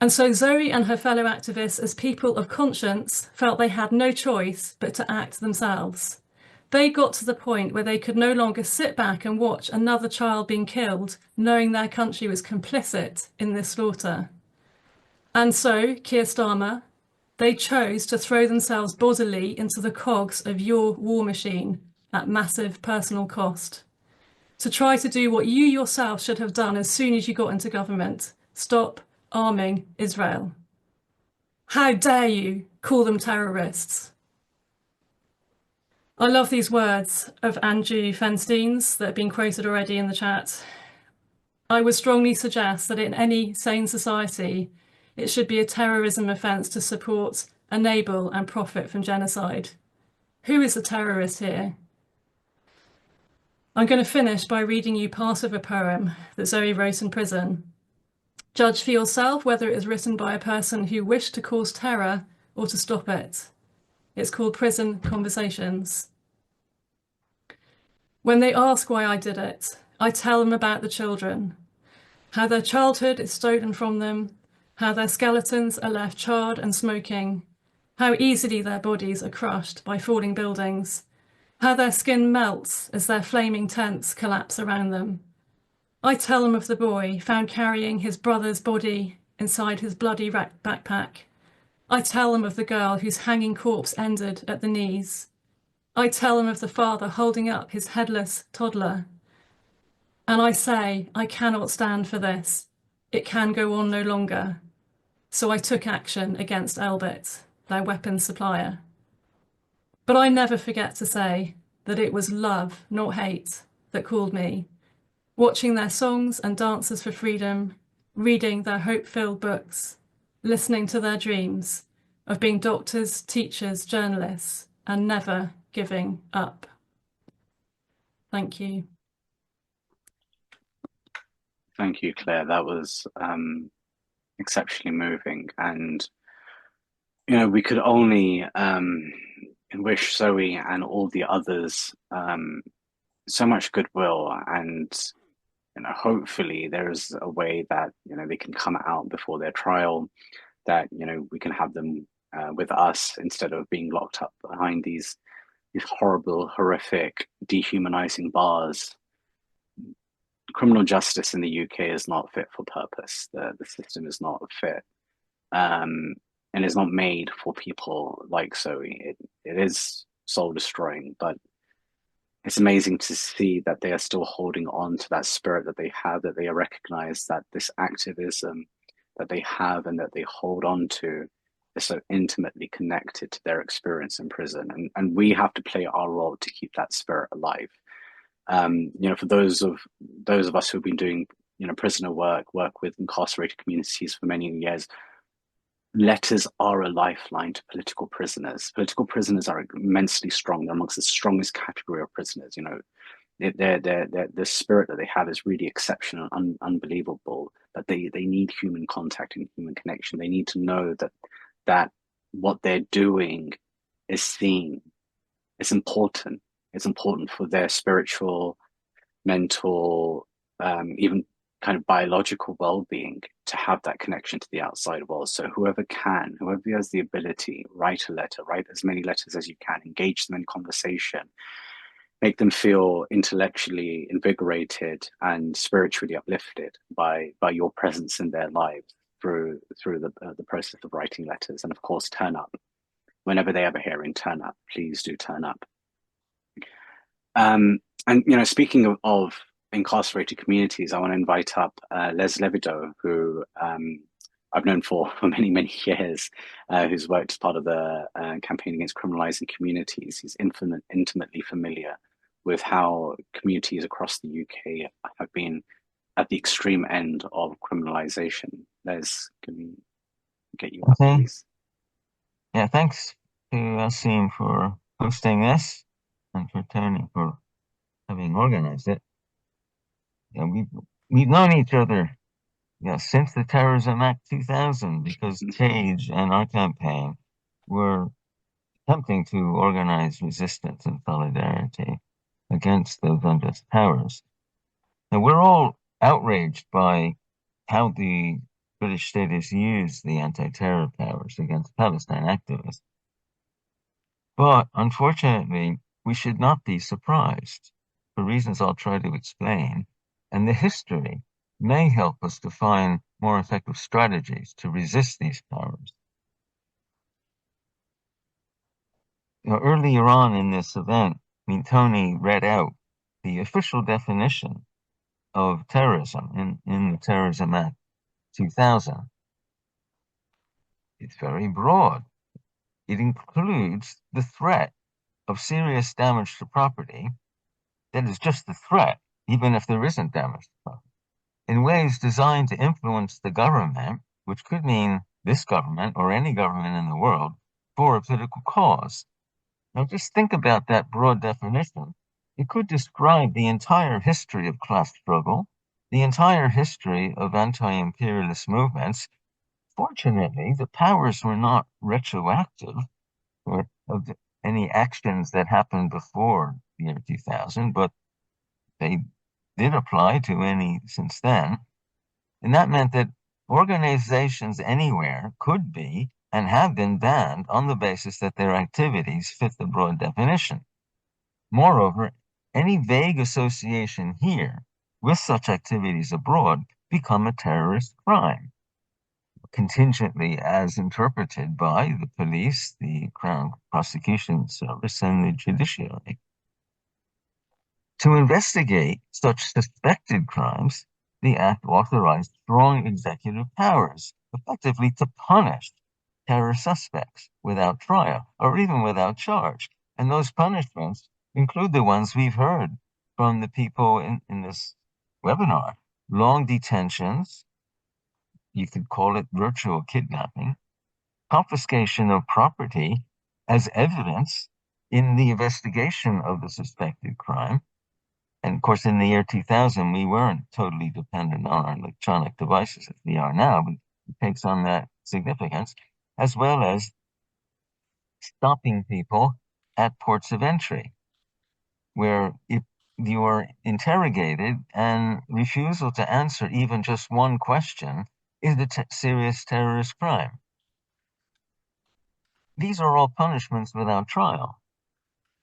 And so Zoe and her fellow activists, as people of conscience, felt they had no choice but to act themselves. They got to the point where they could no longer sit back and watch another child being killed, knowing their country was complicit in this slaughter. And so, Keir Starmer, they chose to throw themselves bodily into the cogs of your war machine at massive personal cost, to try to do what you yourself should have done as soon as you got into government: stop arming Israel. How dare you call them terrorists? I love these words of Andrew Feinstein's that have been quoted already in the chat. I would strongly suggest that in any sane society, it should be a terrorism offence to support, enable and profit from genocide. Who is the terrorist here? I'm going to finish by reading you part of a poem that Zoe wrote in prison. Judge for yourself whether it is written by a person who wished to cause terror or to stop it. It's called Prison Conversations. When they ask why I did it, I tell them about the children, how their childhood is stolen from them, how their skeletons are left charred and smoking, how easily their bodies are crushed by falling buildings, how their skin melts as their flaming tents collapse around them. I tell them of the boy found carrying his brother's body inside his bloody backpack. I tell them of the girl whose hanging corpse ended at the knees. I tell them of the father holding up his headless toddler. And I say, I cannot stand for this. It can go on no longer. So I took action against Elbit, their weapons supplier. But I never forget to say that it was love, not hate, that called me. Watching their songs and dances for freedom, reading their hope-filled books, listening to their dreams of being doctors, teachers, journalists, and never giving up. Thank you. Thank you, Claire. That was exceptionally moving. And, you know, we could only wish Zoe and all the others so much goodwill, and you know, hopefully there is a way that, you know, they can come out before their trial, that, you know, we can have them with us instead of being locked up behind these horrible, horrific, dehumanizing bars. Criminal justice in the UK is not fit for purpose. The system is not fit, and is not made for people like Zoe. It is soul destroying, but it's amazing to see that they are still holding on to that spirit that they have, that they recognize that this activism that they have and that they hold on to is so intimately connected to their experience in prison. And we have to play our role to keep that spirit alive. You know, for those of us who've been doing, you know, prisoner work with incarcerated communities for many years, letters are a lifeline to political prisoners. Political prisoners are immensely strong. They're amongst the strongest category of prisoners. You know, the spirit that they have is really exceptional, unbelievable. But they need human contact and human connection. They need to know that what they're doing is seen. It's important. It's important for their spiritual, mental, even kind of biological well-being, to have that connection to the outside world. So whoever has the ability, write a letter, write as many letters as you can, engage them in conversation, make them feel intellectually invigorated and spiritually uplifted by your presence in their lives through the process of writing letters. And of course, turn up. Whenever they have a hearing, turn up. Please do turn up. And, you know, speaking of incarcerated communities, I want to invite up Les Levido, who I've known for many, many years, who's worked as part of the campaign against criminalizing communities. He's intimately familiar with how communities across the UK have been at the extreme end of criminalization. Les, can we get you up, please? Yeah, thanks to Asim for hosting this and for Tony for having organized it. Yeah, we've known each other, since the Terrorism Act 2000, because Cage and our campaign were attempting to organize resistance and solidarity against those unjust powers. And we're all outraged by how the British state has used the anti-terror powers against Palestine activists. But unfortunately, we should not be surprised for reasons I'll try to explain. And the history may help us to find more effective strategies to resist these powers. Earlier on in this event, Tony read out the official definition of terrorism in the Terrorism Act 2000. It's very broad. It includes the threat of serious damage to property, that is just the threat, even if there isn't damage to property, in ways designed to influence the government, which could mean this government or any government in the world, for a political cause. Now just think about that broad definition. It could describe the entire history of class struggle, the entire history of anti-imperialist movements. Fortunately, the powers were not retroactive or of any actions that happened before the year 2000, but they did apply to any since then. And that meant that organizations anywhere could be and have been banned on the basis that their activities fit the broad definition. Moreover, any vague association here with such activities abroad become a terrorist crime, contingently as interpreted by the police, the Crown Prosecution Service, and the judiciary. To investigate such suspected crimes, the Act authorized strong executive powers, effectively to punish terror suspects without trial or even without charge. And those punishments include the ones we've heard from the people in this webinar: long detentions, you could call it virtual kidnapping, confiscation of property as evidence in the investigation of the suspected crime. And of course, in the year 2000, we weren't totally dependent on our electronic devices as we are now, but it takes on that significance, as well as stopping people at ports of entry, where if you are interrogated and refusal to answer even just one question is a serious terrorist crime. These are all punishments without trial.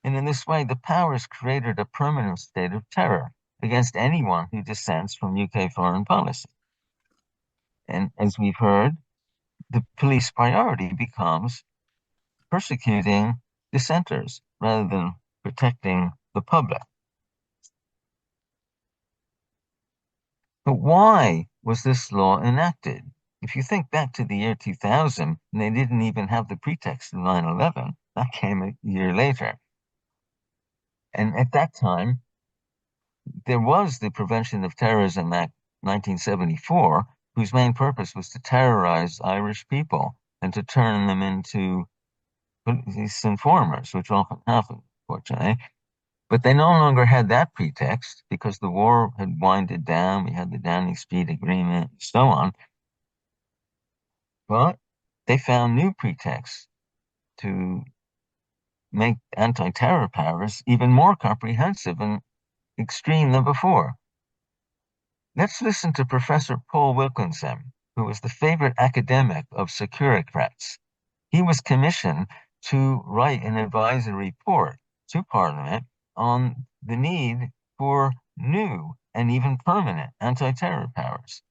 And in this way, the powers created a permanent state of terror against anyone who dissents from UK foreign policy. And as we've heard, the police priority becomes persecuting dissenters rather than protecting the public. But why was this law enacted? If you think back to the year 2000, they didn't even have the pretext of 9/11. That came a year later. And at that time, there was the Prevention of Terrorism Act 1974, whose main purpose was to terrorize Irish people and to turn them into police informers, which often happened, fortunately. But they no longer had that pretext because the war had winded down. We had the Downing Street Agreement, and so on. But they found new pretexts to make anti-terror powers even more comprehensive and extreme than before. Let's listen to Professor Paul Wilkinson, who was the favorite academic of securocrats. He was commissioned to write an advisory report to Parliament on the need for new and even permanent anti-terror powers.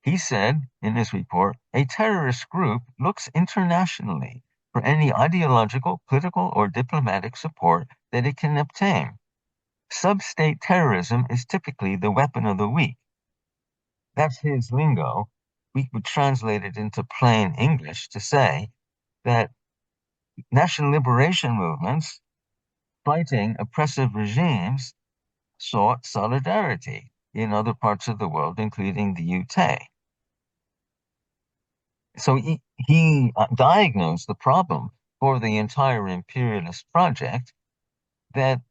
He said in his report, a terrorist group looks internationally for any ideological, political, or diplomatic support that it can obtain. Sub-state terrorism is typically the weapon of the weak. That's his lingo. We would translate it into plain English to say that national liberation movements fighting oppressive regimes sought solidarity in other parts of the world, including the UK. So he diagnosed the problem for the entire imperialist project, that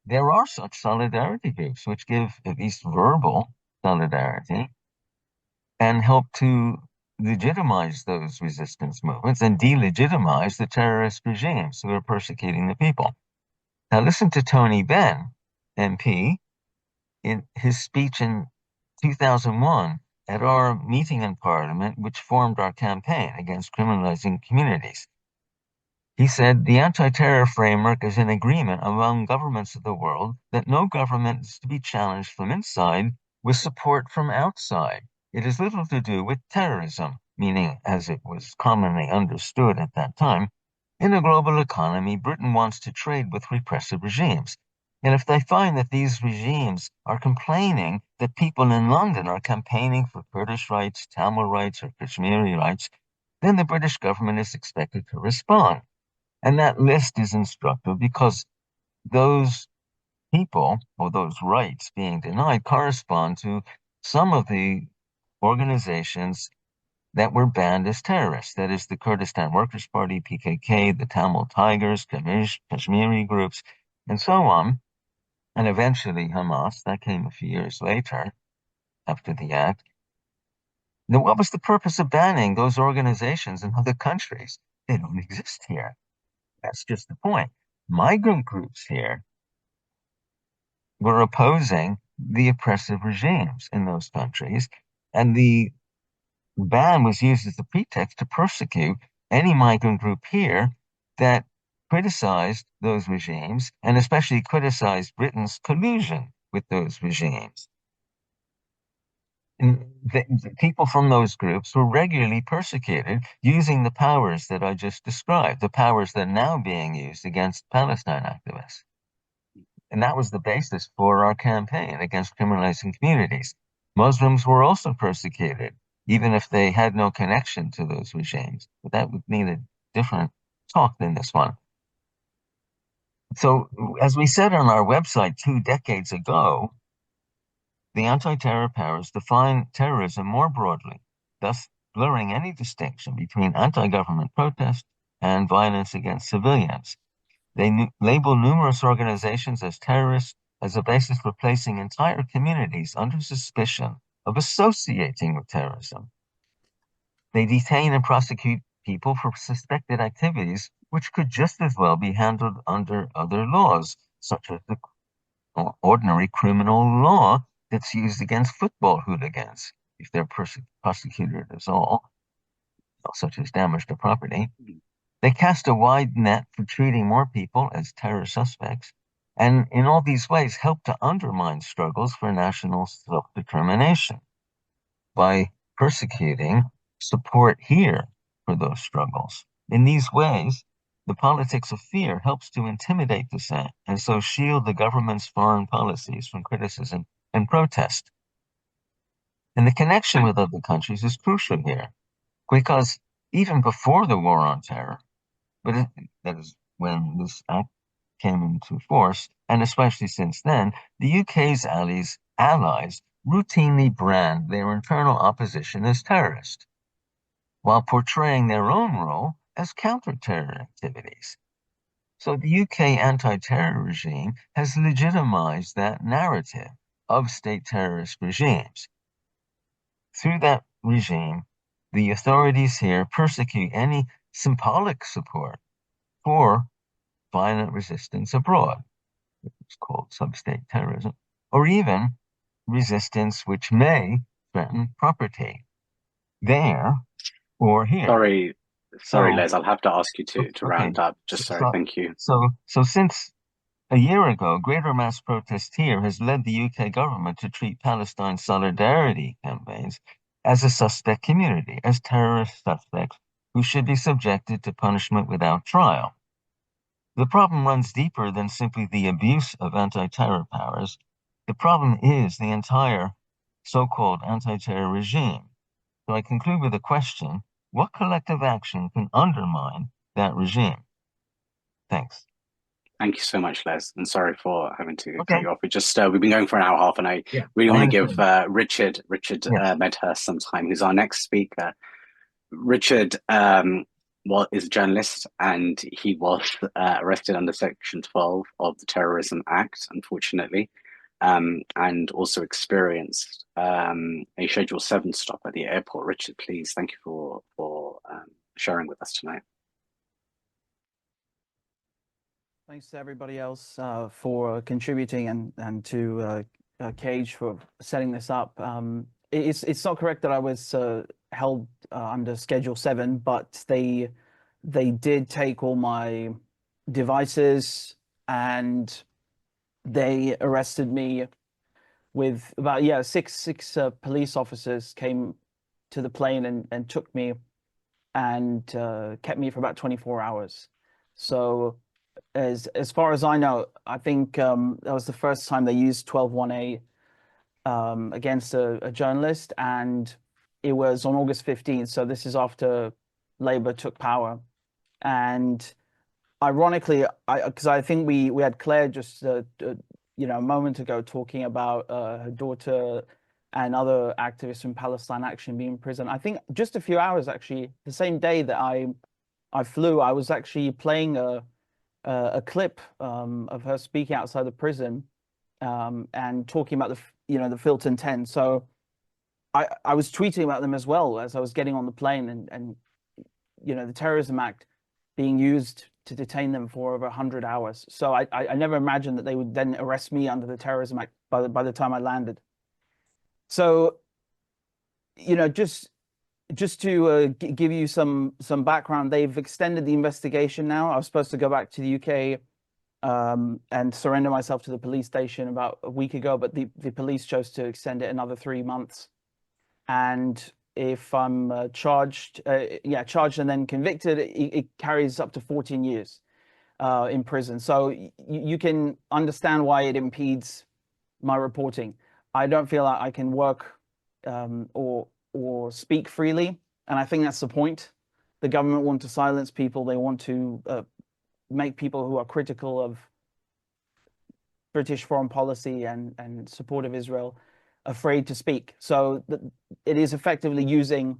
there are such solidarity groups which give at least verbal solidarity and helped to legitimize those resistance movements and delegitimize the terrorist regimes who are persecuting the people. Now listen to Tony Benn, MP, in his speech in 2001 at our meeting in Parliament, which formed our campaign against criminalizing communities. He said, the anti-terror framework is an agreement among governments of the world that no government is to be challenged from inside with support from outside. It has little to do with terrorism, meaning, as it was commonly understood at that time, in a global economy, Britain wants to trade with repressive regimes. And if they find that these regimes are complaining that people in London are campaigning for Kurdish rights, Tamil rights, or Kashmiri rights, then the British government is expected to respond. And that list is instructive because those people, or those rights being denied, correspond to some of the organizations that were banned as terrorists. That is the Kurdistan Workers' Party, PKK, the Tamil Tigers, Kashmiri groups, and so on. And eventually Hamas, that came a few years later, after the act. Now, what was the purpose of banning those organizations in other countries? They don't exist here. That's just the point. Migrant groups here were opposing the oppressive regimes in those countries, and the ban was used as a pretext to persecute any migrant group here that criticized those regimes, and especially criticized Britain's collusion with those regimes. And the people from those groups were regularly persecuted using the powers that I just described, the powers that are now being used against Palestine activists. And that was the basis for our campaign against criminalizing communities. Muslims were also persecuted, even if they had no connection to those regimes. But that would need a different talk than this one. So, as we said on our website 2 decades ago, the anti-terror powers define terrorism more broadly, thus blurring any distinction between anti-government protest and violence against civilians. They label numerous organizations as terrorists as a basis for placing entire communities under suspicion of associating with terrorism. They detain and prosecute people for suspected activities which could just as well be handled under other laws, such as the ordinary criminal law that's used against football hooligans, if they're prosecuted as all, such as damage to property. They cast a wide net for treating more people as terror suspects, and in all these ways help to undermine struggles for national self-determination by persecuting support here for those struggles. In these ways, the politics of fear helps to intimidate dissent and so shield the government's foreign policies from criticism and protest. And the connection with other countries is crucial here, because even before the war on terror, but that is when this act came into force, and especially since then, the UK's allies routinely brand their internal opposition as terrorist, while portraying their own role as counter-terror activities. So the UK anti-terror regime has legitimized that narrative of state terrorist regimes. Through that regime, the authorities here persecute any symbolic support for violent resistance abroad, which is called sub-state terrorism, or even resistance which may threaten property there or here. Sorry, Les, I'll have to ask you to round up. Thank you. So since a year ago, greater mass protest here has led the UK government to treat Palestine solidarity campaigns as a suspect community, as terrorist suspects who should be subjected to punishment without trial. The problem runs deeper than simply the abuse of anti-terror powers. The problem is the entire so-called anti-terror regime. So I conclude with a question: what collective action can undermine that regime? Thanks. Thank you so much, Les, and sorry for having to cut you off. We've been going for an hour and a half, and I really want to give Richard Medhurst some time, who's our next speaker. Richard is a journalist, and he was arrested under Section 12 of the Terrorism Act, unfortunately. and also experienced a Schedule 7 stop at the airport. Richard, please, thank you for sharing with us tonight. Thanks to everybody else for contributing, and to Cage for setting this up. It's not correct that I was held under Schedule 7, but they did take all my devices, and they arrested me with about six police officers came to the plane and took me and kept me for about 24 hours. So as far as I know, I think that was the first time they used 12(1)A against a journalist, and it was on August 15th. So this is after Labour took power. And ironically, because I think we had Claire just a moment ago talking about her daughter and other activists from Palestine Action being in prison. I think just a few hours, actually, the same day that I flew, I was actually playing a clip of her speaking outside the prison and talking about the Filton 10. So I was tweeting about them as well as I was getting on the plane, and the Terrorism Act being used to detain them for over 100 hours. So I never imagined that they would then arrest me under the Terrorism Act by the time I landed. So, just to give you some background, they've extended the investigation now. I was supposed to go back to the UK and surrender myself to the police station about a week ago, but the police chose to extend it another 3 months. And if I'm charged and then convicted, it carries up to 14 years in prison. So you can understand why it impedes my reporting. I don't feel like I can work or speak freely, and I think that's the point. The government want to silence people. They want to make people who are critical of British foreign policy and support of Israel afraid to speak. So it is effectively using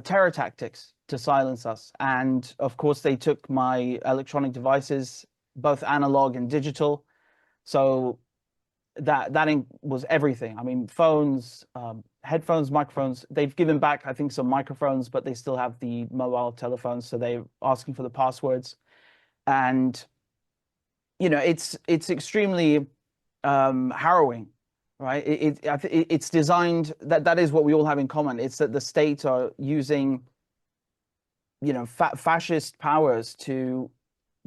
terror tactics to silence us. And of course, they took my electronic devices, both analog and digital. So that was everything. I mean, phones, headphones, microphones. They've given back, I think, some microphones, but they still have the mobile telephones. So they're asking for the passwords. And, it's extremely harrowing, right? It's designed, that is what we all have in common. It's that the state are using, fascist powers to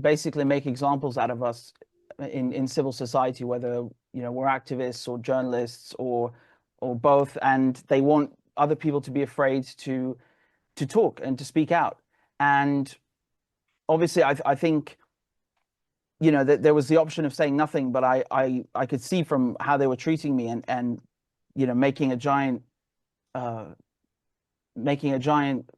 basically make examples out of us in civil society, whether we're activists or journalists or both, and they want other people to be afraid to talk and to speak out. And obviously, I think that there was the option of saying nothing, but I could see from how they were treating me and making a giant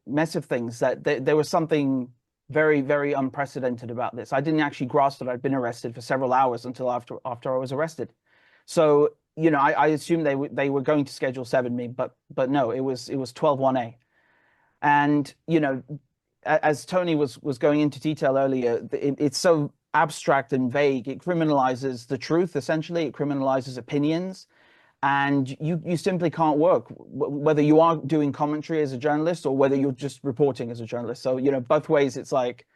mess of things, that there was something very, very unprecedented about this. I didn't actually grasp that I'd been arrested for several hours until after I was arrested. So, I assumed they were going to Schedule 7 me, but no, it was 12(1)A. And, as Tony was going into detail earlier, it's so abstract and vague. It criminalizes the truth, essentially. It criminalizes opinions. And you simply can't work, whether you are doing commentary as a journalist or whether you're just reporting as a journalist. So, both ways, it's like,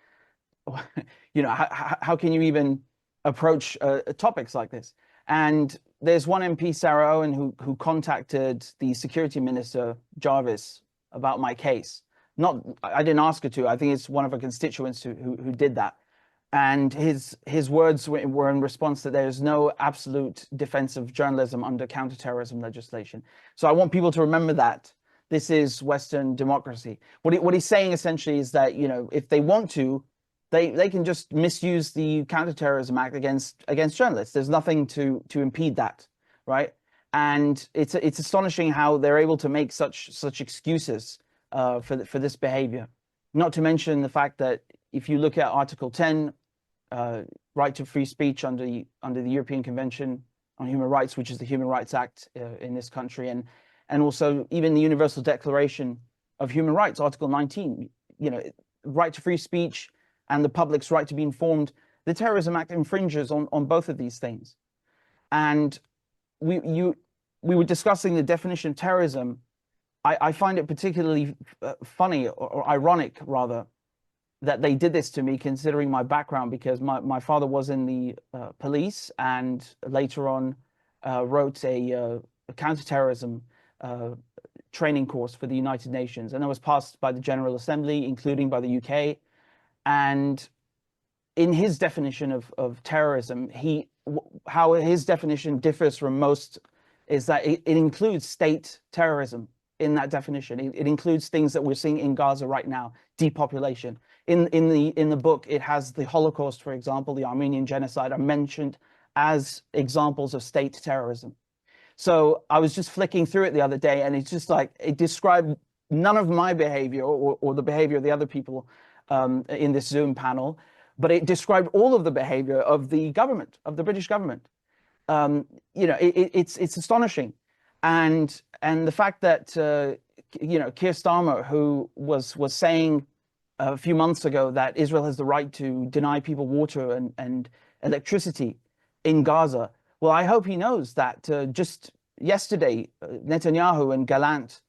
how can you even approach topics like this? And there's one MP, Sarah Owen, who contacted the Security Minister, Jarvis, about my case. I didn't ask her to. I think it's one of her constituents who did that. And his words were in response that there is no absolute defense of journalism under counterterrorism legislation. So I want people to remember that this is Western democracy. What he's saying essentially is that, if they want to, they can just misuse the Counterterrorism Act against journalists. There's nothing to impede that, right? And it's astonishing how they're able to make such excuses for this behavior. Not to mention the fact that if you look at Article 10, right to free speech under the European Convention on Human Rights, which is the Human Rights Act in this country, and also even the Universal Declaration of Human Rights, Article 19, right to free speech and the public's right to be informed. The Terrorism Act infringes on both of these things. And we were discussing the definition of terrorism. I find it particularly funny or ironic, rather, that they did this to me, considering my background, because my father was in the police and later on wrote a counterterrorism training course for the United Nations, and it was passed by the General Assembly, including by the UK. And in his definition of terrorism, how his definition differs from most is that it includes state terrorism in that definition. It includes things that we're seeing in Gaza right now, depopulation. In the book, it has the Holocaust, for example, the Armenian genocide are mentioned as examples of state terrorism. So I was just flicking through it the other day, and it's just like, it described none of my behavior or the behavior of the other people in this Zoom panel, but it described all of the behavior of the government, of the British government. You know, it's astonishing. And the fact that, you know, Keir Starmer, who was saying a few months ago that Israel has the right to deny people water and electricity in Gaza, well, I hope he knows that just yesterday, Netanyahu and Gallant,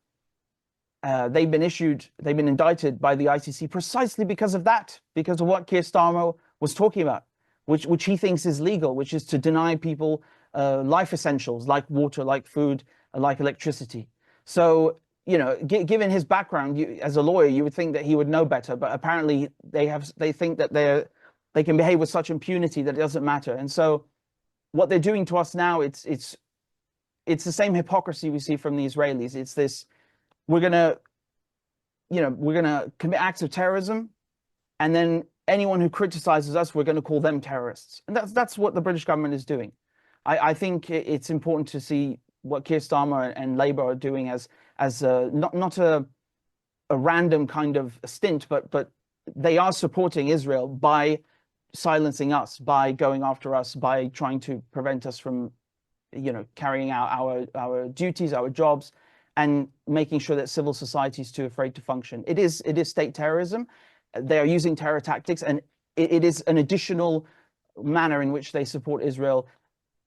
they've been indicted by the ICC precisely because of that, because of what Keir Starmer was talking about, which he thinks is legal, which is to deny people life essentials like water, like food, like electricity. So, you know, given his background, as a lawyer, you would think that he would know better, but apparently they think that they can behave with such impunity that it doesn't matter. And so what they're doing to us now, it's the same hypocrisy we see from the Israelis. It's this, we're gonna commit acts of terrorism, and then anyone who criticizes us, we're going to call them terrorists. And that's what the British government is doing. I think it's important to see what Keir Starmer and Labour are doing as not a random kind of stint, but they are supporting Israel by silencing us, by going after us, by trying to prevent us from, you know, carrying out our duties, our jobs, and making sure that civil society is too afraid to function. It is state terrorism. They are using terror tactics, and it is an additional manner in which they support Israel,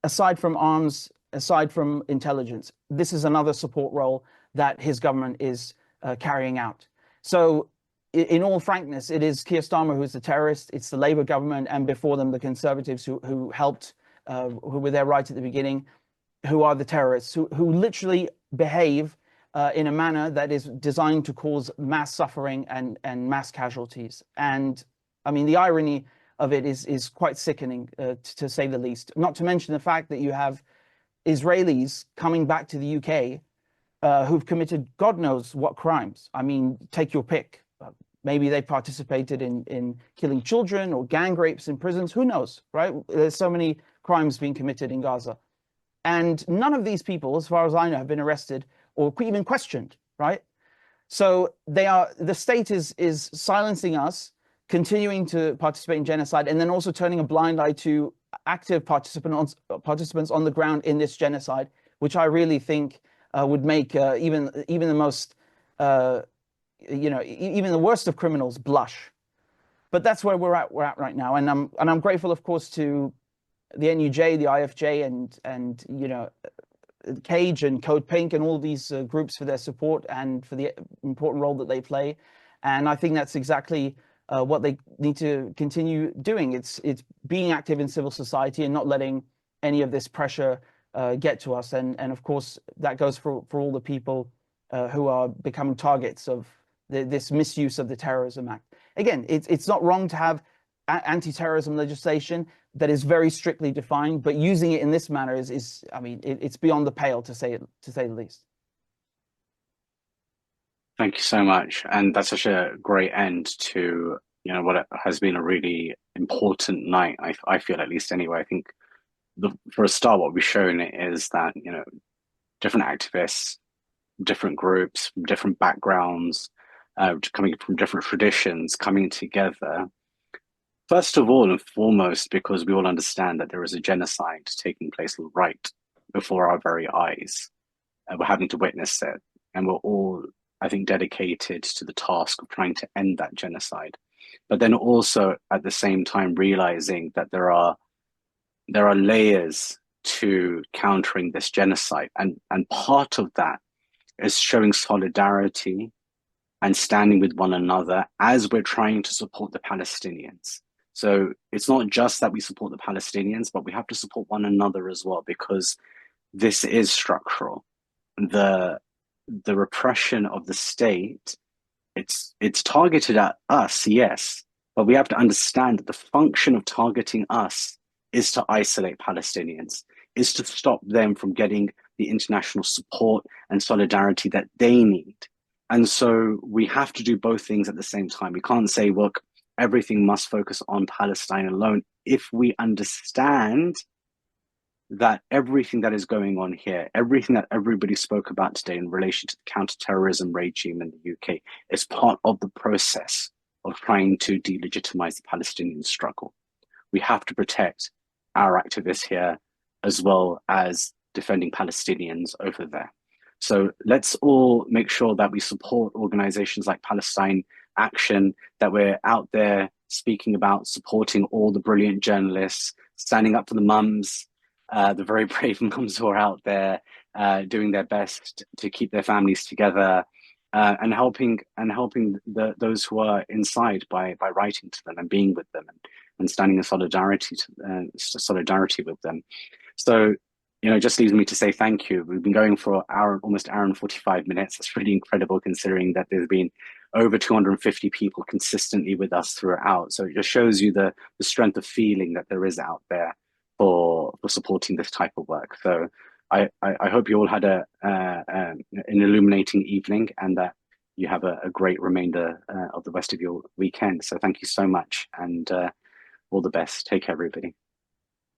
aside from arms, aside from intelligence. This is another support role that his government is carrying out. So in all frankness, it is Keir Starmer who is the terrorist. It's the Labour government, and before them, the Conservatives who helped, who were there right at the beginning, who are the terrorists, who literally behave in a manner that is designed to cause mass suffering and mass casualties. And I mean, the irony of it is quite sickening, to say the least. Not to mention the fact that you have Israelis coming back to the UK who've committed God knows what crimes. I mean, take your pick. Maybe they participated in killing children or gang rapes in prisons. Who knows, right? There's so many crimes being committed in Gaza. And none of these people, as far as I know, have been arrested or even questioned, right? So the state is silencing us, continuing to participate in genocide, and then also turning a blind eye to active participants on the ground in this genocide, which I really think would make even the most even the worst of criminals blush. But that's where we're at right now, and I'm grateful, of course, to the NUJ, the IFJ, and you know, Cage and Code Pink and all these groups for their support and for the important role that they play. And I think that's exactly what they need to continue doing. It's being active in civil society and not letting any of this pressure get to us. And of course, that goes for all the people who are becoming targets of this misuse of the Terrorism Act. Again, it's not wrong to have anti-terrorism legislation that is very strictly defined, but using it in this manner is I mean, it's beyond the pale, to say the least. Thank you so much. And that's such a great end to, you know, what has been a really important night, I feel, at least anyway. I think for a start, what we've shown is that, you know, different activists, different groups, different backgrounds, coming from different traditions, coming together. First of all and foremost, because we all understand that there is a genocide taking place right before our very eyes. We're having to witness it. And we're all, I think, dedicated to the task of trying to end that genocide. But then also at the same time realizing that there are layers to countering this genocide. And part of that is showing solidarity and standing with one another as we're trying to support the Palestinians. So it's not just that we support the Palestinians, but we have to support one another as well, because this is structural. The repression of the state, it's targeted at us, yes, but we have to understand that the function of targeting us is to isolate Palestinians, is to stop them from getting the international support and solidarity that they need. And so we have to do both things at the same time. We can't say, look, everything must focus on Palestine alone. If we understand that everything that is going on here, everything that everybody spoke about today in relation to the counter-terrorism regime in the UK is part of the process of trying to delegitimize the Palestinian struggle. We have to protect our activists here as well as defending Palestinians over there. So let's all make sure that we support organizations like Palestine Action, that we're out there speaking about supporting all the brilliant journalists, standing up for the mums, the very brave mums who are out there doing their best to keep their families together, and helping those who are inside by writing to them and being with them and standing in solidarity with them. So, you know, it just leaves me to say thank you. We've been going for almost an hour and 45 minutes. That's really incredible considering that there's been over 250 people consistently with us throughout. So it just shows you the strength of feeling that there is out there for supporting this type of work. So I hope you all had an illuminating evening and that you have a great remainder of the rest of your weekend. So thank you so much and all the best. Take care, everybody.